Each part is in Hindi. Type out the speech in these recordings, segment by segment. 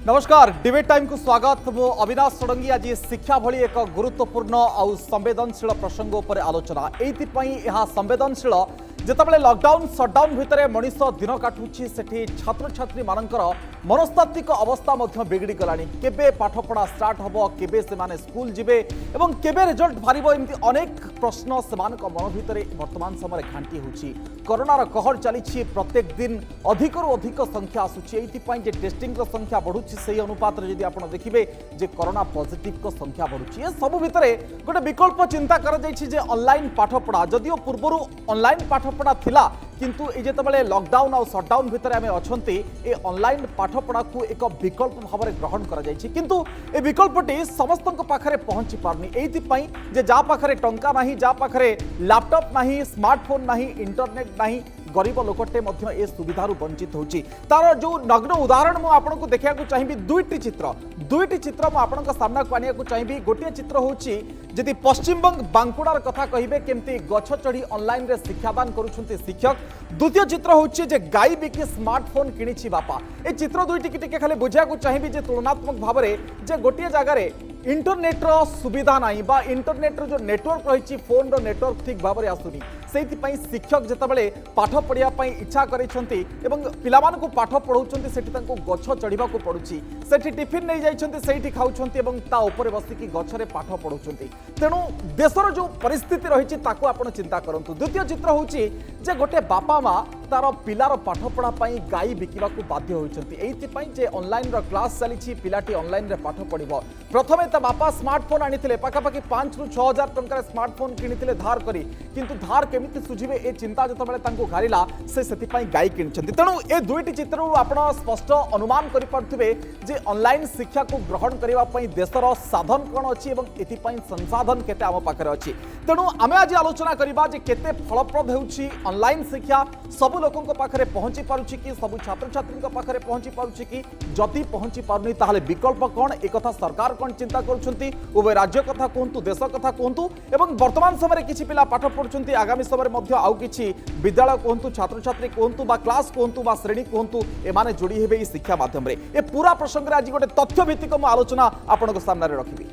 नमस्कार डिबेट टाइम को स्वागत। मो अविनाश षडंगी आज शिक्षा भली एक गुरुत्वपूर्ण आउ संवेदनशील प्रसंग उपर आलोचना यह संवेदनशील जितेबाला लॉकडाउन शटडाउन भितर मनीष दिन काटुची सेठी छात्र छात्री मानकर मनस्तात्विक अवस्था बिगड़ी गलानी। केबे पाठपढ़ा स्टार्ट हम केबे से स्कूल जिबे एवं केबे रिजल्ट बाहर एमती अनेक प्रश्न से मन भितर वर्तमान समय घांटी होची। कोरोनार कहर चली प्रत्येक दिन अधिक अधिक संख्या आसूची ये टेस्टिंग संख्या बढ़ुची से अनुपात जदि आप देखिए जे कोरोना पॉजिटिव संख्या बढ़ुची ये सब भितर गोटे विकल्प चिंता कर ऑनलाइन पाठपढ़ा जदियो पूर्व ऑनलाइन पाठपढ़ा थिला किंतु ये जितेबाला लॉकडाउन और शटडाउन भितर आम अच्छा ये ऑनलाइन पाठपढ़ा को एक विकल्प भाव में ग्रहण किंतु ए विकल्पटी समस्त पाखे पहुंची पारनी एइथिपाई जे जा पाखरे टंका नाही जा पाखरे लैपटॉप नाही स्मार्टफोन नाही इंटरनेट नाही गरीब लोकटे ए सुविधार वंचित होची। तार जो नग्न उदाहरण मु आपको देखा चाहिए दुईटी चित्र मु आपन सामना को आनिया चाहिए। गोटे चित्र होची जदि पश्चिमबंग बांकुड़ार कथा कहिबे केमती गछ चढ़ी ऑनलाइन रे शिक्षादान करुछंती शिक्षक। द्वितीय चित्र होची जे गाई बिकी स्मार्टफोन किनिछि बापा। ए चित्र दुईटी टिके खाली बुझा चाहिए जे तुलनात्मक भाव में जे गोटे जगार इंटरनेट रो सुविधा नहीं बा इंटरनेट रो जो नेटवर्क रही फोन रो नेटवर्क ठीक भाव में आसुनी से शिक्षक जितेबाला पाठ पढ़िया इच्छा करिसेंती एवं पिलामान को पाठ पढ़ाउछंती सेठी तांको गछ चढ़िबा को पड़ुछि सेठी टिफिन नहीं जाइछंती सेठी खाउछंती एवं ता ऊपर बसिकी गछरे पाठ पढ़ाउछंती। तेणु देशर जो परिस्थिति रही ताको आपण चिंता करंतु। द्वितीय चित्र होछि जे गोटे बापा माँ तार पिलार पाठ पढ़ा गाई बिकिबा को बाध्य होइछंती एइथिपाई जे ऑनलाइन रो क्लास चली पिलाटी ऑनलाइन रे पाठ पढ़िबो। प्रथमे ता बापा स्मार्टफोन आनिथिले पाखापाखि 5 ରୁ 6 हजार टंकार स्मार्टफोन किनिथिले धार करी किंतु धार केमिति सुझिबे ए चिंता जतबेले तांको घारिला से सेतिपाई गाई किनिछंती। तेणु ए दुईटी चित्रु आपण स्पष्ट अनुमान करि पारथिबे जे ऑनलाइन शिक्षा को ग्रहण करिबा पई देशर साधन कोन अछि एवं एथिपाई संसाधन केते आम पाखरे अछि। तेणु आमे आज आलोचना करिबा जे केते फलप्रद हेउछि ऑनलाइन शिक्षा सब लोकंक पाखरे पहुंची पारुछि कि सब छात्र छात्रींक पाखरे पहुंची पारुछि कि जति पहुंची पारुनी ताहले विकल्प कोन ए कथा सरकार कोन चिंता करुछंती उभय राज्य कथा कहतु देश कथा कहतु एवं वर्तमान समय किछि पिला पाठ पढुछंती आगामी समय मध्य आउ किछि विद्यालय कहतु छात्र छात्री कहतु बा क्लास कहतु बा श्रेणी कहतु एमाने जोड़ी हेबे शिक्षा माध्यम रे। ए पूरा प्रसंग रे आज गोटे तथ्य भित्तिक मु आलोचना आपनक सामने रखिबी।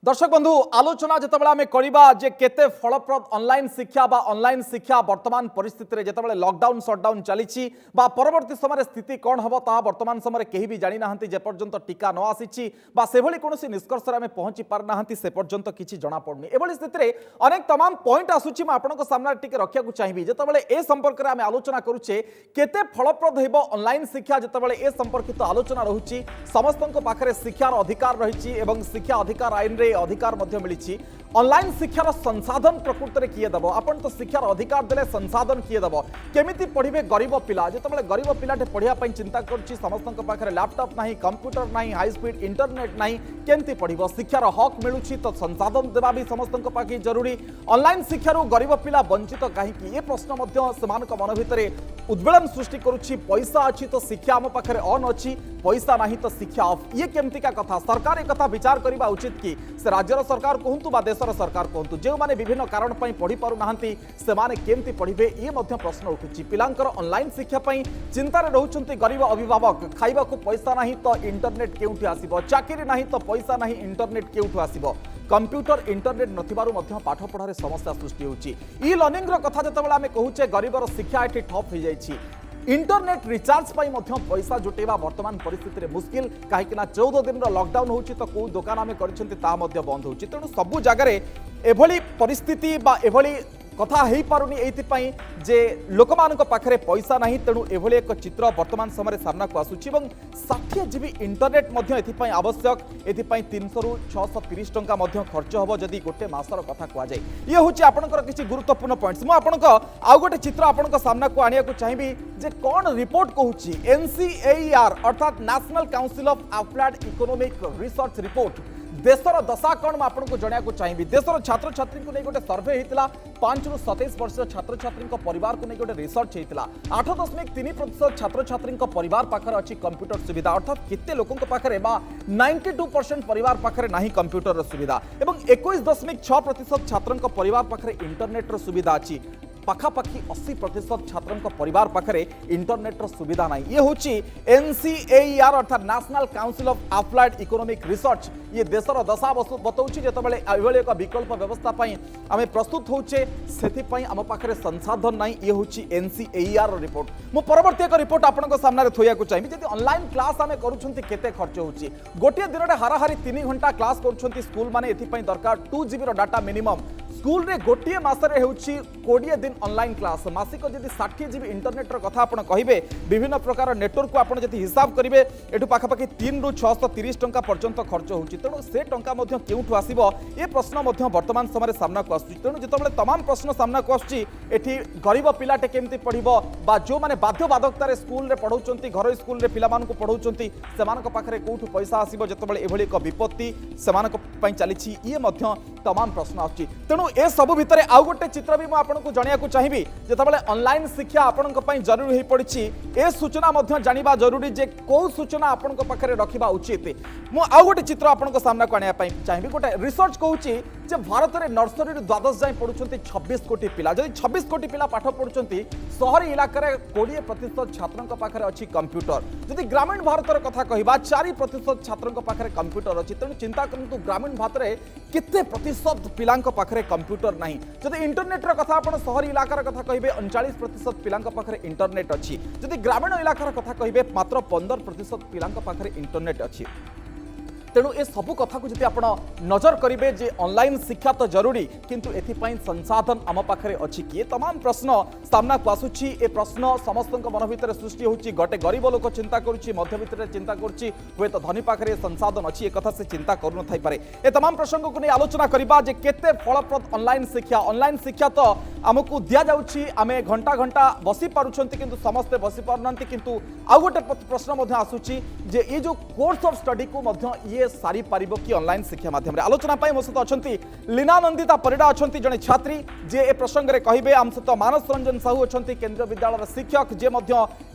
दर्शक बंधु आलोचना जितेबाला आम करिबा जे केते फलप्रद ऑनलाइन शिक्षा बा ऑनलाइन शिक्षा वर्तमान परिस्थिति रे जितेबाला लॉकडाउन शटडाउन चलीछि बा परवर्ती समय स्थिति कौन हबो ता वर्तमान समय केही भी जानि नाहंती जे पर्यंत टीका न आसीछि बा सेभली कोनोसी निष्कर्ष रे आम पहुंची पार नाहंती से पर्यंत किछि जणा पड़नी। एभली स्थिति रे अनेक तमाम पॉइंट आसुछि म आपनक सामने टिके रखिया को चाहिबी जितेबाला ए संपर्क रे आम आलोचना करूछे केते फलप्रद हेबो ऑनलाइन शिक्षा जितेबाला ए संपर्कित आलोचना रहुछि समस्तक पाखरे शिक्षार अधिकार रहिछि एवं शिक्षा अधिकार आईन रे अधिकार मध्य मिली। ऑनलाइन शिक्षार संसाधन प्रकृत में किए दब आपन तो शिक्षार अधिकार देले संसाधन किए दब केमिति पढ़िबे गरीब पिला जितेबाला गरीब पिलाटे पढ़िया चिंता करुच्ची समस्त पाखे लैपटॉप नहीं कंप्यूटर नहीं हाई स्पीड इंटरनेट नहीं केमती पढ़िबो शिक्षार हक मिलुछि तो संसाधन देवा भी समस्त पाखे जरूरी। ऑनलाइन शिक्षार गरीब पिला वंचित कहीं ये प्रश्न मन भितर उद्वेलन सृष्टि करुच्ची। पैसा अच्छी तो शिक्षा आम पाखे ऑन अच्छी पैसा नहीं तो शिक्षा ऑफ ये केमतिका कथा सरकार एक कथा विचार करने उचित कि से राज्यर सरकार कहतु बा देशर सरकार कहतु जो माने विभिन्न कारण पई पढ़ी पारु नाहंती से माने केमती पढ़िबे ये मध्य प्रश्न उठुची। पिलांकर ऑनलाइन शिक्षा पई चिंता रे रहउचंती गरीब अभिभावक खाइबा को पैसा नहीं तो इंटरनेट केउठी आसीबो चाकरी नहीं तो पैसा नहीं इंटरनेट केउठु आसीबो कंप्यूटर इंटरनेट नथिबारु मध्य पाठ पढ़ारे समस्या सृष्टि होची। ई लर्निंग रो कथा जतबेला आमे कहूचे गरीबर शिक्षा एठी ठप हो जाइछि इंटरनेट रिचार्ज पाई मध्य पैसा जुटेबा वर्तमान परिस्थिति रे मुश्किल कहीं 14 दिन लॉकडाउन होची तो को दुकान आमे करिसेंती ता मध्य बंद होची। तेणु सबु जगह एभली परिस्थिति बा एभली कथा हेई पारुनी एइथिपाई जे लोकमानक पाखरे पैसा नहीं। तेणु एभली एक चित्र वर्तमान समय सामना को आसुची एवं 60 जीबी इंटरनेट मध्य एथिपाई आवश्यक एथिपाई 300 ରୁ 630 टंका मध्य खर्च हबो जदि गोटे मासर कथा कुआ जाय। ये होची आपनकर किछि गुरुत्वपूर्ण पॉइंट्स मु आपनक आउ गोटे चित्र आपनक सामना को आनिया को चाहिबी जे कोन रिपोर्ट कहूची NCAER अर्थात national council of applied economic research report देशर दशा कौन आपको जनवाक चाहिए। देशर छात्र छात्री को नहीं गोटे सर्वे होता 5 ରୁ 27 वर्ष छात्र छात्री परिवार को नहीं गोटे रिसर्च होता 8.3% छात्र छात्री परिवार पाखे अच्छी कंप्यूटर सुविधा अर्थात केते लोकों पाखे 92% परिवार पाखे ना कंप्यूटर सुविधा और 21.6% छात्र परिवार पाखे इंटरनेट सुविधा अच्छी पाखापाखि 80% छात्रों परिवार पाखे इंटरनेट सुविधा ना ये हूँ NCAER अर्थात national council of applied economic research ये देशर दशा बताऊँ जो एक विकल्प व्यवस्था आम प्रस्तुत होचे से आम पाखे संसाधन ना ये हूँ NCAER रिपोर्ट मु परवर्ती एक रिपोर्ट आपन सामने थोया चाहिए जब ऑनलाइन क्लास आम करते खर्च होची गोटे दिन में हाराहारी 3 घंटा क्लास कर स्कूल मैंने दरकार 2 GB डाटा मिनिमम स्कूल रे गोटे मसरे होची 20 दिन ऑनलाइन क्लास मासिक जदि 60 GB इंटरनेट कथा आपन कहिबे विभिन्न प्रकार नेटवर्क को आपन जदि हिसाब करिवे एठु पाखापाखि 3 ରୁ 630 टंका पर्यंत खर्च होची तेणु से टंका मध्य केउठु आसीबो ए प्रश्न मध्य वर्तमान समय सामना को आसुची तेणु जेतबेले तमाम प्रश्न सामना को आसुची एठी गरीब पिलाटे केमती पढिबो बा जो माने बाध्यबाधकतार स्कूल रे पढौचंती घर स्कूल रे पिला मानको पढौचंती सेमानक पाखरे कोउठु पैसा आसीबो जेतबेले एभली एक विपत्ति सेमानक पई चलीछि ये मध्य तमाम प्रश्न आसुची तेणु ए सब भितर आउ गोटे चित्र भी आपको जनवाक चाहिए जितेबाला ऑनलाइन शिक्षा आपण जरूरी हो पड़ी ए सूचना जाना जरूरी जे कौ सूचना आपण पाखे रखा उचित मु आउ गोटे चित्र आपन सामना को आने चाहिए गोटे रिसर्च कहूँ जे भारत में नर्सरी द्वादश जाए पढ़ुंट 26 कोटी पिला जब 26 कोटी पिला पाठ पढ़ुंट सहरी इलाकार 20% छात्रों पाखे अच्छी कंप्यूटर जदि ग्रामीण भारतर कथा कहवा 4% छात्रों पाखे कंप्यूटर अच्छी तेणु चिंता करूँ ग्रामीण भारत में केते प्रतिशत पिला पाखे कंप्यूटर नहीं जदि इंटरनेट कथा आप सहरी इलाकार कथा कहे 39% पिला पाखे इंटरनेट अच्छी जदि ग्रामीण इलाकार कथा कहे मात्र 15% पिला पाखे इंटरनेट अच्छी तेणु ए सबू कथा को जब आप नजर करेंगे जे ऑनलाइन शिक्षा तो जरूरी किंतु एथिपाई संसाधन आम पाखे अच्छी किए तमाम प्रश्न सामना को आसुची ए प्रश्न समस्त मन भर सृष्टि होची गोटे गरीब लोक चिंता करुच्ची मध्यवित्त चिंता करुच्ची हुए तो धनी पाखे संसाधन अच्छी एक कथा से चिंता करू न पारे ए तमाम प्रसंग को नहीं आलोचना करबा जे केते फलप्रद ऑनलाइन शिक्षा तो आमको दि जाउची आमे घंटा घंटा बसी पारुछंती किंतु समस्ते बसी पारुनांती किंतु आउ गोटे प्रश्न मध्य आसुची जे ये जो कोर्स ऑफ स्टडी को मध्य ये सारी पारिबो कि ऑनलाइन शिक्षा माध्यम आलोचना पाई मो सहित अच्छी लीना नंदिता परिडा अच्छी जड़े छात्री जे ए प्रसंग में कहे आम सहित मानस रंजन साहू अच्छा केंद्रीय विद्यालय शिक्षक जे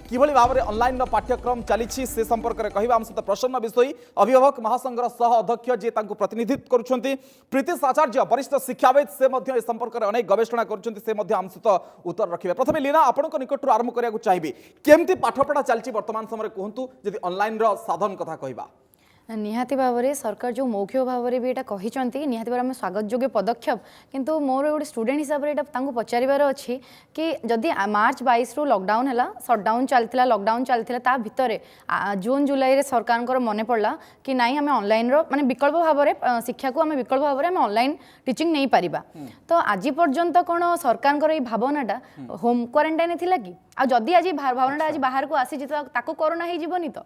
किभली भाव में ऑनलाइन पाठ्यक्रम चली से संपर्क में कह आम सहित प्रसन्न विषय अभिभावक महासंघर सह अध्यक्ष जे प्रतिनिधित्व करुँच प्रीतिश आचार्य वरिष्ठ शिक्षाविद से संपर्क में अनेक गवेषणा कर आम सहित उत्तर रखिए प्रथम लीना आपण निकट आरंभ करने चाहिए केमती पाठपढ़ा चलती वर्तमान समय कहतु जदि ऑनलाइन साधन कथा कहबा निहाती भाव में सरकार जो मौखिक भाव में भी यहाँ कहते निहाती भाव में स्वागत योग्य पदक्षेप किंतु मोर गोटे स्टूडेंट हिसाब से पचार अच्छी कि जदि मार्च 22 रु लॉकडाउन है सटडाउन चलता लॉकडाउन चलता भितर जून जुलाई सरकार मन पड़ा कि नाई आम ऑनलाइन माने विकल्प भाव में शिक्षा को आम विकल्प भाव में ऑनलाइन टीचिंग नहीं पारिबा तो आज पर्यंत कौन सरकार भावनाटा होम क्वारंटाइन थिला कि जदि आज भावनाटा आज बाहर को आसी ताको कोरोना हो जीवनी तो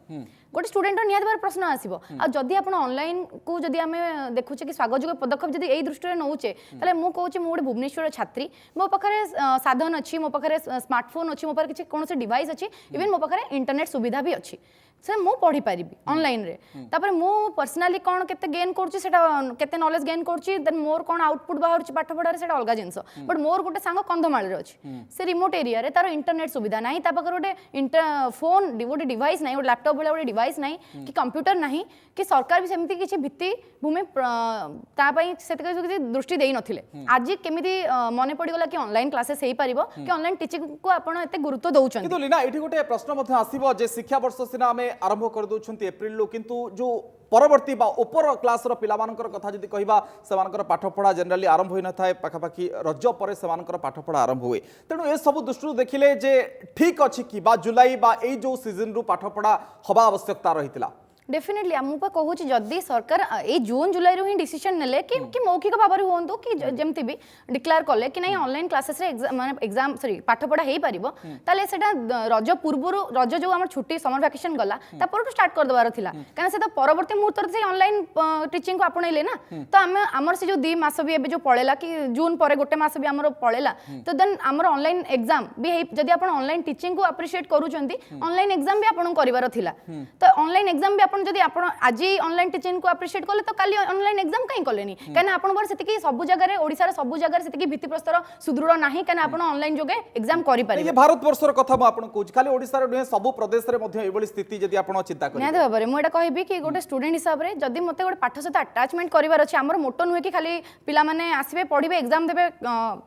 गोटे स्टूडेंट निहाती भाव प्रश्न आसो जदि आप ऑनलाइन को जदि आम देखुचे कि स्वागत योग्य पदक्षेप जदि यही दृष्टि नौचे ताले मु कहूँ गोटे भुवनेश्वर छात्री मो पाखे साधन अच्छी मो पाखे स्मार्टफोन अच्छी मो पाखे किसी कौन डिवाइस अच्छी इवन मो पाखे इंटरनेट सुविधा भी अच्छी से मु पढ़ी पारि ऑनलाइन रे तापर मु पर्सनाली कौन केते गेन करछि सेटा केते नॉलेज गेन करछि देन मोर कौन आउटपुट बाहर पाठ पढ़ारे सेटा अलग जिनस बट मोर गोटे सांग कंधमाल रे अछि से रिमोट एरिया रे तार इंटरनेट सुविधा नाही ता पाकर गोटे फोन गोटे डिवाइस नाही गोटे लैपटॉप वाला गोटे डिवाइस नाही कि कंप्यूटर नाही कि सरकार भी सेमती किछि भित्ति भूमि ता पई सेते किछि दृष्टि देई नथिले आज केमिति मने पड़ी गला कि ऑनलाइन क्लासेस हेई परिबो कि ऑनलाइन टीचिंग को आपण एते गुरुत्व दउछन किंतु लीना एठी गोटे प्रश्न मध्ये आसीबो जे शिक्षा वर्ष सिना हमें आरंभ कर दउछंती अप्रैल किंतु जो परवर्ती ऊपर क्लास पिलामानकर कथा जदि कहबा सेमानकर पाठपढ़ा जनरली आरंभ होई न थाए पाखापाखि रज पर सेमानकर पाठपढ़ा आरंभ हुए तेणु ए सब दृष्टि देखिले जे ठीक अछि कि बा जुलाई बा ए जो सीजन रु पाठपढ़ा हवा आवश्यकता रहितला डेफिनेटली मुझे कहूँ जदि सरकार ये जून जुलाई ही डिसीजन नेले कि मौखिक भाव में हूँ कि जमती भी डिक्लेयर कले कि नहीं ऑनलाइन क्लासेस एग्जाम सॉरी पाठपढ़ा हो पारे से रज पूर्व रज जो आम छुट्टी समर वैकेशन गला तापर स्टार्ट करदेवार था कहीं से परवर्ती मुहूर्त से ऑनलाइन टीचिंग को आपणेले ना तो आम आमर से जो 2 मास भी जो पड़ेला कि जून पर गोटे मास भी आमर पड़ेला तो देन आमर ऑनलाइन एग्जाम भी जदि आप ऑनलाइन टीचिंग को अप्रिशिएट करूँ ऑनलाइन एग्जाम भी आपन करिवार थिला तो ऑनलाइन एग्जाम भी आपण जदि आपण आज ऑनलाइन टीचिंग को अप्रिशिएट कले तो काली ऑनलाइन एग्जाम कहीं कलेनी कहीं आपण पर सेतिकी सब जगह ओडिसा रे सब जगह सेतिकी भित्तिप्रस्तर सुदृढ़ नाही कहीं आपण ऑनलाइन जोगे एग्जाम करि पारिबे। ये भारतवर्षर कथा मैं आपन कहूँ खाली ओडिसा रे नुहे सब प्रदेश रे मध्ये एबोली स्थिति जदि आपण चिंता करिवे निहाती भाबरे मु एटा कहबी कि गोटे स्टूडेंट हिसाब रे जदि मते गोटे पाठ सहित अटैचमेंट करिवार अछि हमर मोटो नुहे कि खाली पिला माने आसीबे पढिबे एग्जाम देबे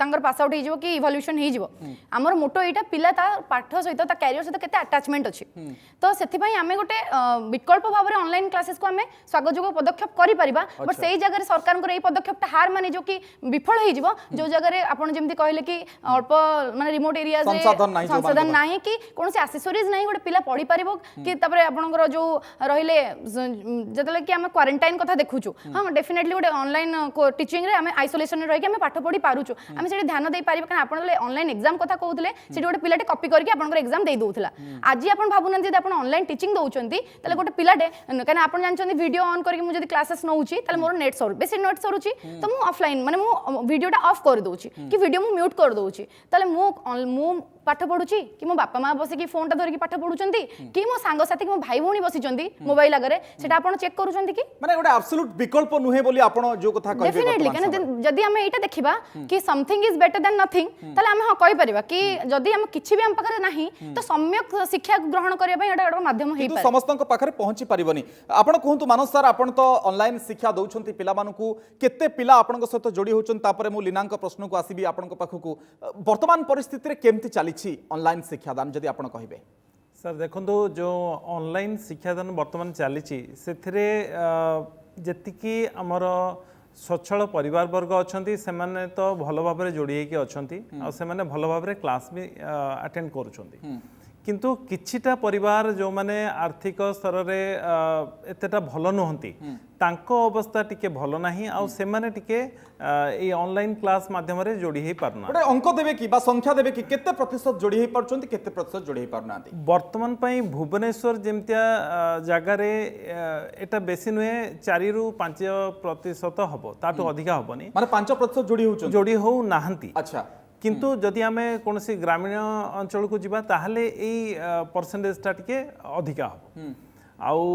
तांगर पास आउट हिजिवो कि इवोल्यूशन हिजिवो हमर मोटो एटा पिला ता पाठ सहित ता कैरियर सहित केते अटैचमेंट अछि तो सेथि पई हमें गोटे विकल्प भाबरे ऑनलाइन क्लासेस को हमें स्वागतयोग्य पदक्षेप करि परिबा बट सेही जगह सरकार को एई पदक्षेप हार माने जो कि विफल हिजिवो जो जगह आपण जेमति कहले कि अल्प माने रिमोट एरिया रे संसाधन नाही कि कोनसे एक्सेसरीज नाही गोटे पिला पढि परिबो कि तबरे आपनकर जो रहिले जतले कि हम क्वारंटाइन कथा देखुछु हां डेफिनेटली गोटे ऑनलाइन टीचिंग रे हम आइसोलेशन रे रहि कि हम पाठ पढि पारुछु हम सेठी ध्यान देई पारिबा कारण आपण ऑनलाइन एग्जाम कथा कहउतले सेठी गोटे पिलाटे कॉपी करके आपनकर एग्जाम देई दोउथला आज आपण भाबुनन जे आपण ऑनलाइन टीचिंग दउचंती तले गोटे पिलाटे कारण आपण जानचंती वीडियो ऑन करके मु जदी क्लासेस नउची तले मोर नेट सर बेसी नेट सरुची तो मु ऑफलाइन माने मु वीडियोटा ऑफ कर दउची कि वीडियो मु म्यूट कर दउची तले मु पाठ पढुची कि मो बापा मां बसी कि फोन टा धरि कि पाठ पढुचंती कि मो संग साथी कि मो भाई भौणी बसिचंती मोबाइल आगरे सेटा आपण चेक करूचंती कि माने गोटे एब्सोल्यूट विकल्प नुहे बोली आपण जो कथा कहबे डेफिनेटली कारण जदी हम एटा देखिबा कि something is better than nothing तले हम कहि परिबा कि जदी हम किछि भी हम पाखरे नाही तो सम्यक शिक्षा ग्रहण करिया पय एटा एटा माध्यम हेइ पारे समस्त पाखरे पहुंची परिबनी आपण कहंतु मानस सर आपण तो ऑनलाइन शिक्षा दउछंती पिला मानकू केते पिला आपण सहित जोड़ी होचन तापरे मु लीनांक प्रश्न को आसीबी आपण पाखकू वर्तमान परिस्थिति रे केमति चलीछि ऑनलाइन शिक्षादान जदी आपण कहिबे। सर देखो जो ऑनलाइन शिक्षादान वर्तमान चली जेतिकी आमर स्वच्छल परिवार वर्ग अच्छा से माने तो भल भाव जोड़ी अच्छा से भल भाव क्लास भी अटेंड करुँच किंतु किछिटा परिवार जो माने आर्थिक स्तर रे एतेटा भल नुहंती तांको अवस्था टिके भल नाही आ से माने टिके ए ऑनलाइन क्लास माध्यम रे जोड़ी हे पारना गोटे अंक देबे कि बा संख्या देबे कि केते प्रतिशत जोड़ी हे पारचंती केते प्रतिशत जोड़ी हे पारनांती वर्तमान पई भुवनेश्वर जेमतिया जागा रे एटा बेसी नुहे 4 रु 5% हबो ताटो अधिका हबनी माने 5% जोड़ी हो नाहंती। अच्छा किंतु जदि आमे कोनसी ग्रामीण अंचल को जिबा ताहले एई परसेंटेज टिके अधिका हम आउ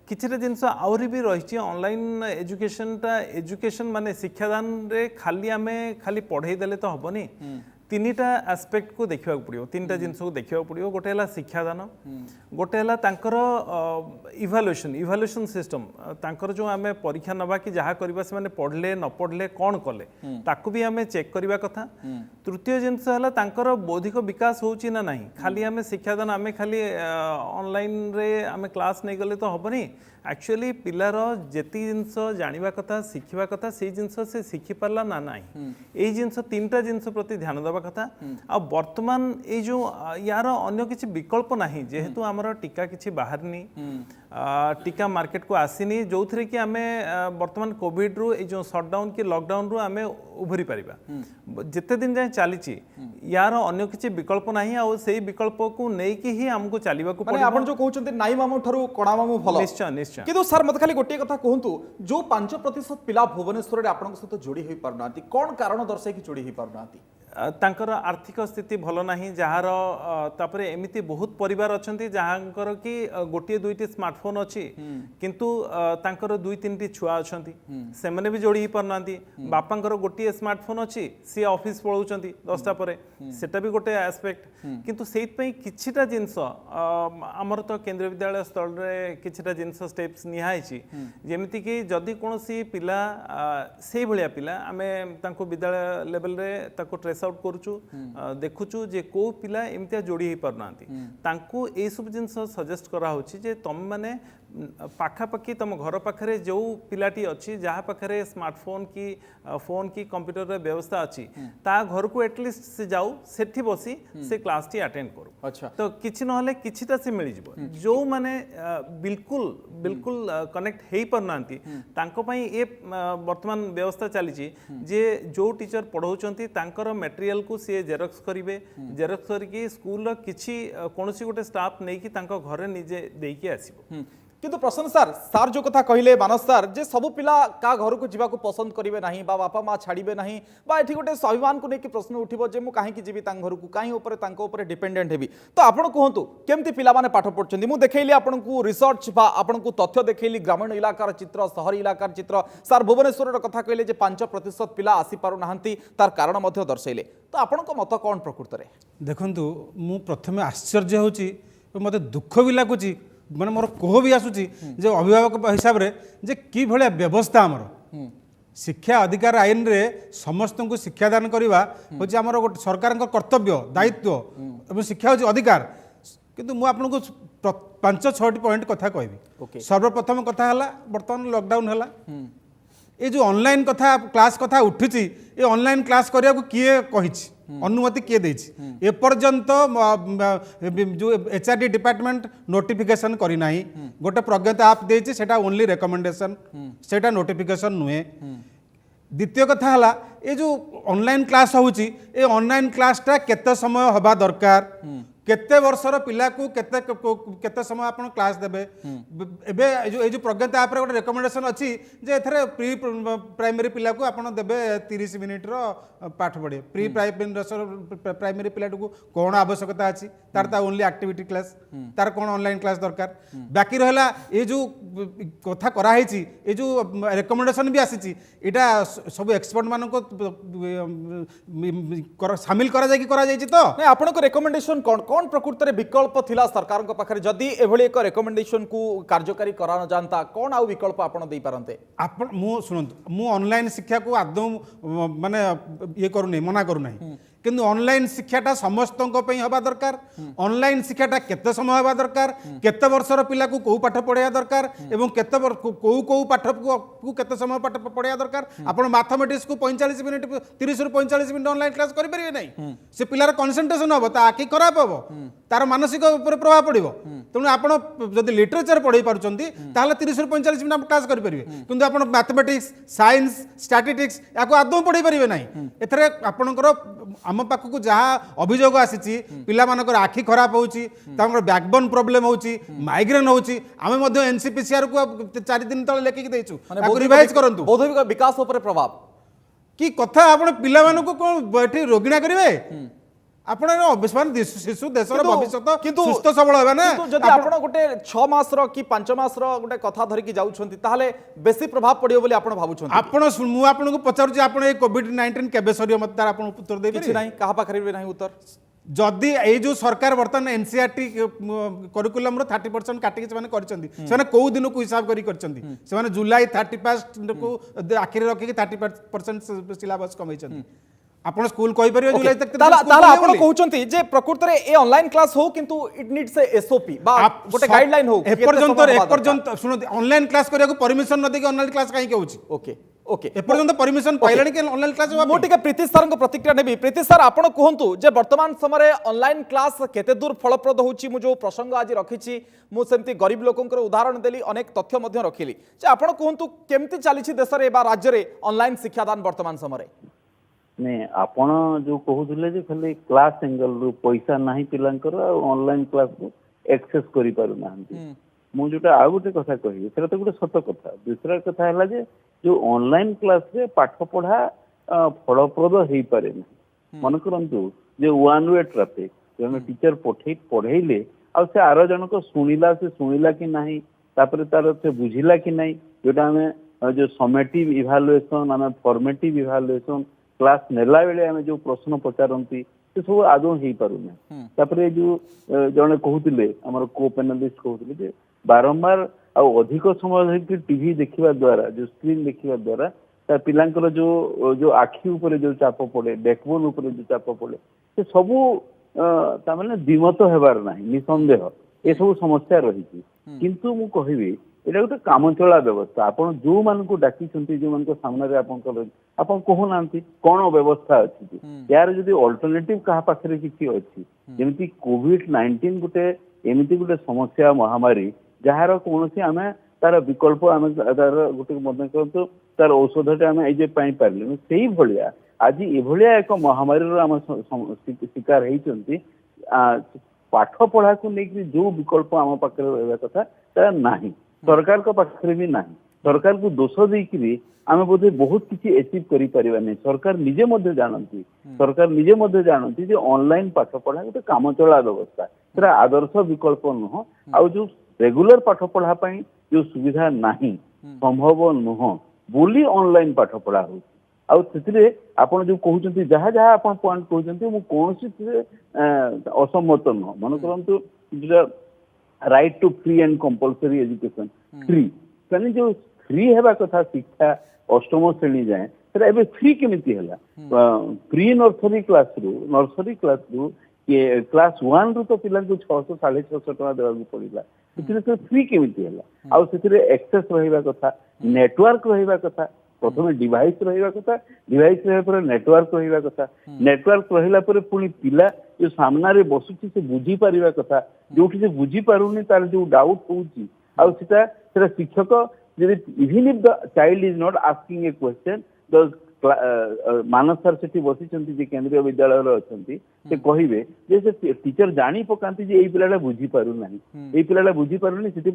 किछिटा जिनस आउरी भी रही ऑनलाइन एजुकेशन माने शिक्षादान रे खाली पढ़ाई देले तो हबनी तीनटा एस्पेक्ट को देखा पड़ो तीनटा जिनस को देखा पड़ो गोटे है शिक्षादान गोटे है इभालुएसन सिस्टम तांकर जो आम परीक्षा नवा कि जहाँ करवा से पढ़ले न पढ़ले कौन कले ताकू भी आम चेक करवा कथा। तृतीय जिनस है तांकर बौद्धिक विकास होची ना नहीं खाली आम शिक्षादान आम खाली ऑनलाइन रे आम क्लास नहीं गले तो हबनी एक्चुअली पिलार जेती जिनस जानिबा कथा शिखिबा कथा से जिनस से शिखि पारला ना नहीं एई जिनस तीनटा जिनस प्रति ध्यान देवा कथा। आ वर्तमान ए जो यार अन्य किछि विकल्प नाही जेहेतु हमर टीका किछि बाहरनी टीका मार्केट को आसीनी जो थरे कि आमे वर्तमान कोविड रु ए जो शटडाउन कि लॉकडाउन रु आमे उभरी परिबा जेते दिन जाय चलीछि यार अन्य किछि विकल्प नाही आ सेही विकल्प को नै कि ही हमको चलीबा को माने आपण जो कहउचंती नाई मामू ठरू कोणा मामू भलो निश्चय निश्चय किंतु सर मत खाली गोटे कथा कहंतु जो 5% पिला भुवनेश्वर रे आपण सहित जोड़ी होई पारनाती कोन कारण दर्शाई कि जोड़ी होई पारनाती तांकर आर्थिक स्थिति भल नाही जार तापरे एमिति बहुत परिवार अछंती जहाँकर कि गोटे दुईटी स्मार्टफोन अच्छी किंतु तांकर 2-3टी छुआ अछंती से माने भी जोड़ी पारनांती बापांकर गोटे स्मार्टफोन अच्छी सी ऑफिस पळौचंती 10टा परे सेटा भी गोटे एस्पेक्ट किंतु सेइत पई किछिटा जिंस हमर तो केंद्रीय विद्यालय स्तर रे किछिटा जिंस स्टेप्स निहाइछि जेमिति कि जदि कोनोसी पिला सेही भलिया पिला आमे तांको विद्यालय लेवल रे ताको ट्रेस आउट करूछु देखुछु जे को पिला एमतिया जोड़ी ही पारनांती तांको ए सब जिंस सजेस्ट करा होछि जे तम माने पाखापाखि तुम घर पाखे जो पिलाटी अच्छी जहाँ पाखे स्मार्टफोन की कंप्यूटर रे व्यवस्था अच्छी ता घर को एटलिस्ट से जाऊ सेठी बसी से क्लास टी अटेंड करू। अच्छा तो किछि नहले किछिटा से मिल जिवो जो माने बिल्कुल कनेक्ट हेई परनांती तांको पई ए वर्तमान व्यवस्था चली जे जो टीचर पढ़ाउचंती तांकर मटेरियल को सी जेरक्स करिवे जेरक्स करके स्कूल किछि कोनोसी गोटे स्टाफ नै कि तांको घरे निजे देकी आसीबो किंतु प्रसन्न सार जो कथा कहले मानस सार जे सब पिला का घर को जीवा पसंद करेंगे ना बा बापा माँ छाड़े ना बा ये गोटे स्वाभिमान को लेकिन प्रश्न उठिबो जे मु कहीं जीवी घर को कहीं डिपेंडेंट हेबी तो आपण कहतु केमती पिला माने पाठ पढ़ुछंती मु देखैली आपण को रिसर्च बा आपण को तथ्य देखैली ग्रामीण इलाकार चित्र शहरी इलाकार चित्र सार भुवनेश्वर कथा कहले जे 5% पिला आसी पारु नाहंती तार कारण मध्य दर्शैले तो आपण को मत कौन प्रकृत रे देखंतु मु प्रथमे आश्चर्य होची मते दुख भी लगुच माने मोर कोह भी आसुची जे अभिभावक हिसाब रे जे कि भलिया व्यवस्था हमर शिक्षा अधिकार आईन रे समस्त को शिक्षादान करवा होची हमर गोटे सरकार कर्तव्य दायित्व एवं शिक्षा होची अधिकार किंतु मु आपन को 5-6 पॉइंट कथा कहबी सर्वप्रथम कथा हला वर्तमान लॉकडाउन हला ये जो ऑनलाइन कथा क्लास कथा उठुची ये ऑनलाइन क्लास करिया को किए कहिछि अनुमति किए देछि एपर्यंत जो एचआरडी डिपार्टमेंट नोटिफिकेशन करी नाही गोटे प्रज्ञता आप देछि सेटा ओनली रिकमेंडेशन सेटा नोटिफिकेशन नुहे द्वितीय कथा हला ये जो ऑनलाइन क्लास होउची ये ऑनलाइन क्लासटा केते समय हबा दरकार केते वर्षर पिला को केते समय आपण क्लास देबे एबे ए जो प्रज्ञता आप रे गोटे रिकमेंडेशन अछि जे एथरे प्री प्राइमरी पिला को आपण देबे 30 मिनिट रो पाठ पढ़े प्री प्राइमरी पिला को कोन आवश्यकता अछि तार ता ओनली एक्टिविटी क्लास तार कोन ऑनलाइन क्लास दरकार बाकी रहला ए जो कथा करा हेछि ए जो रिकमेंडेशन भी आसीछि एटा सब एक्सपर्ट मान को शामिल करा जाय कि करा जाय तो नै आपण को रिकमेंडेशन कौन प्रकृत में विकल्प थिला सरकार पाखे जदि एभली एक रिकमेंडेशन को कार्यकारी करा न जानता कौन आउ विकल्प आपण दे पारंते आपण मु सुनंतु मु ऑनलाइन शिक्षा को आदौ माने ये करू नै मना करू नै किंतु ऑनलाइन शिक्षाटा समस्त हवा दरकार ऑनलाइन शिक्षाटा केते समय हवा दरकार केते वर्षर पिला को को पाठ पढ़ाया दरकार एवं केते को पाठ को केते समय पाठ पढ़ाया दरकार आपण मैथमेटिक्स को 45 मिनिट 30 रु 45 मिनिट ऑनलाइन क्लास करि परिबे नै से पिलार कंसंट्रेशन हबो ता आखि खराब हबो तार मानसिक ऊपर प्रभाव पड़िबो तेणु आपण जदि लिटरेचर पढ़ाई पारुचंती ताहले 30 रु 45 मिनिट क्लास करि परिबे किंतु आपण मैथमेटिक्स साइंस स्टैटिस्टिक्स याको आदौ पढ़ाई परिबे नै एथरे आपणकर आम पाखक जहाँ अभियोग आसी पिला मानकर आखि खराब होची बैकबोन प्रॉब्लम होची माइग्रेन होची आमे मध्ये एनसीपीसीआर को 4 दिन तले लेखिक देछु ताको रिवाइज करंतु बौद्धिक विकास ऊपर प्रभाव की कथा आपण पिला मानको कोन बैठी रोगिणा करिवे आपण शिशु देशर भविष्य सुस्थ सबल होबे ना जदि आपण गोटे 6 मास रो कि 5 मास रो गोटे कथा धरि कि जाउछंती ताहाले बेसी प्रभाव पड़ियो बोली आपण भाबुछंती आपण मु आपण को पचारुची आपण ए कोविड-19 केबे सरियो मत तार आपण उत्तर देबे किछि नाही कहा पाखरे भी नाही उत्तर जदि ए जो सरकार वर्तमान एनसीईआरटी करिकुलम रो 30% काटिके से माने करचंती से को दिन को हिसाब करी करचंती से माने जुलाई 31 को आखिर रखि 30% सिलेबस कमैचंती आपण स्कूल कहि परियो जुलाई तक ताला आपण कहउचंती जे प्रकृत रे ए ऑनलाइन क्लास हो किंतु इट नीड्स ए एसओपी बा गोटे गाइडलाइन हो ए पर्यंत सुनो ऑनलाइन क्लास करिया को परमिशन न देके ऑनलाइन क्लास काहे के होची ओके ओके ए पर्यंत परमिशन पाइलानी के ऑनलाइन क्लास मो टिके प्रीति सर को प्रतिक्रिया नेबी प्रीति सर आपण कहंतु जे वर्तमान समय ऑनलाइन क्लास केते दूर फलप्रद होची मु जो प्रसंग आज रखिछि मु सेमती गरीब लोकंकर उदाहरण देली अनेक तथ्य मध्य रखिली जे आपण कहंतु केमती चलीछि देश रे बा राज्य रे ऑनलाइन शिक्षादान वर्तमान समय नहीं आपण जो कहूले जे खाली क्लास एंगल रु पैसा नाही पिलांकर ऑनलाइन क्लास को एक्सेस करि पारु नाहंती मु जोटा आ गोटे कथा कहि सेटा तो गोटे सत कथा दूसरा कथा हला जे जो ऑनलाइन क्लास रे पाठ पढ़ा फलप्रद हेई पारे ना मन करंतु जे वन वे ट्रैफिक जने टीचर पढ़ेइले आ से आरो जन को सुनिला कि नाही तापर तार से बुझिला कि नाही जोटा हमें जो समेटिव इवैल्यूएशन आमे फॉर्मेटिव इवैल्यूएशन क्लास नेला बेले आमे जो प्रश्न पचारंती से सब आदौ हेई पारुने तापर जो जने कहउतिले हमर को पैनलिस्ट कहउतिले जे बारंबार आ अधिक समय धरि टीवी देखिबा द्वारा जो स्क्रीन देखिबा द्वारा ता पिलांकर जो आखि ऊपर जो चाप पड़े बैकबोन ऊपर जो चाप पड़े से सब ता माने दिमत हेबार नाही निसंदेह ए सब समस्या रही किंतु मु कहिबी एटा गोटे कामचला व्यवस्था आपण जो मान को डाकी छंती जो मान को सामने रे आपण कहू नांती कोन व्यवस्था अछि यार जदी अल्टरनेटिव कहा पाखरे किछि अछि जेमिति कोविड-19 गोटे एमिति गोटे समस्या महामारी जहार कोनोसी आमे तार विकल्प आमे तार गोटे मने करतो तार औषधटे आमे एजे पाई पारले सेही भलिया आज ए भलिया एक महामारी रो आम शिकार हेई छंती पाठ पढ़ा को लेकर जो विकल्प आम पाखरे रहबा कथा ता नाही सरकार को पाखरे भी नहीं सरकार को दोष देकरी आम बोधे बहुत किसी अचीव करि परिबा नहीं सरकार निजे मध्य जानती सरकार निजे मध्य जानती जे ऑनलाइन पाठ पढ़ा गोटे काम चला व्यवस्था सेटा आदर्श विकल्प नुह आ जो रेगुलर पाठ पढ़ा पई जो सुविधा नहीं संभव नुह बोली ऑनलाइन पाठ पढ़ा हो आपण जो कहते जहाँ जहाँ आप पॉइंट कहते मुझे कौन सी असम्मत नुह मन करतु right to free and compulsory education free कहने जो फ्री हेबा कथा शिक्षा अष्टम श्रेणी जाए सेटा एबे फ्री केमिति हला प्री नर्सरी क्लास रु ये क्लास 1 रु तो पिला को 600 650 टका देवा पड़िला से फ्री केमिति हला आ से एक्सेस रहिबा कथा नेटवर्क रहिबा कथा प्रथम डिवाइस रहिबा कथा डिवाइस रहिबा पर नेटवर्क रहिबा कथा नेटवर्क रहिला पर पुनी पिला जो सामना रे बसुची से बुझी परिबा कथा जोठी से बुझी पारुनी तार जो डाउट होउची आ सेटा शिक्षक even if the child is not asking A question the Manas sir से बसी केंद्रीय विद्यालय अच्छा से कहे जे टीचर जानी पकाती जे पिलाटा बुझी पारु नहीं ये पिलाटा बुझी पारुनी से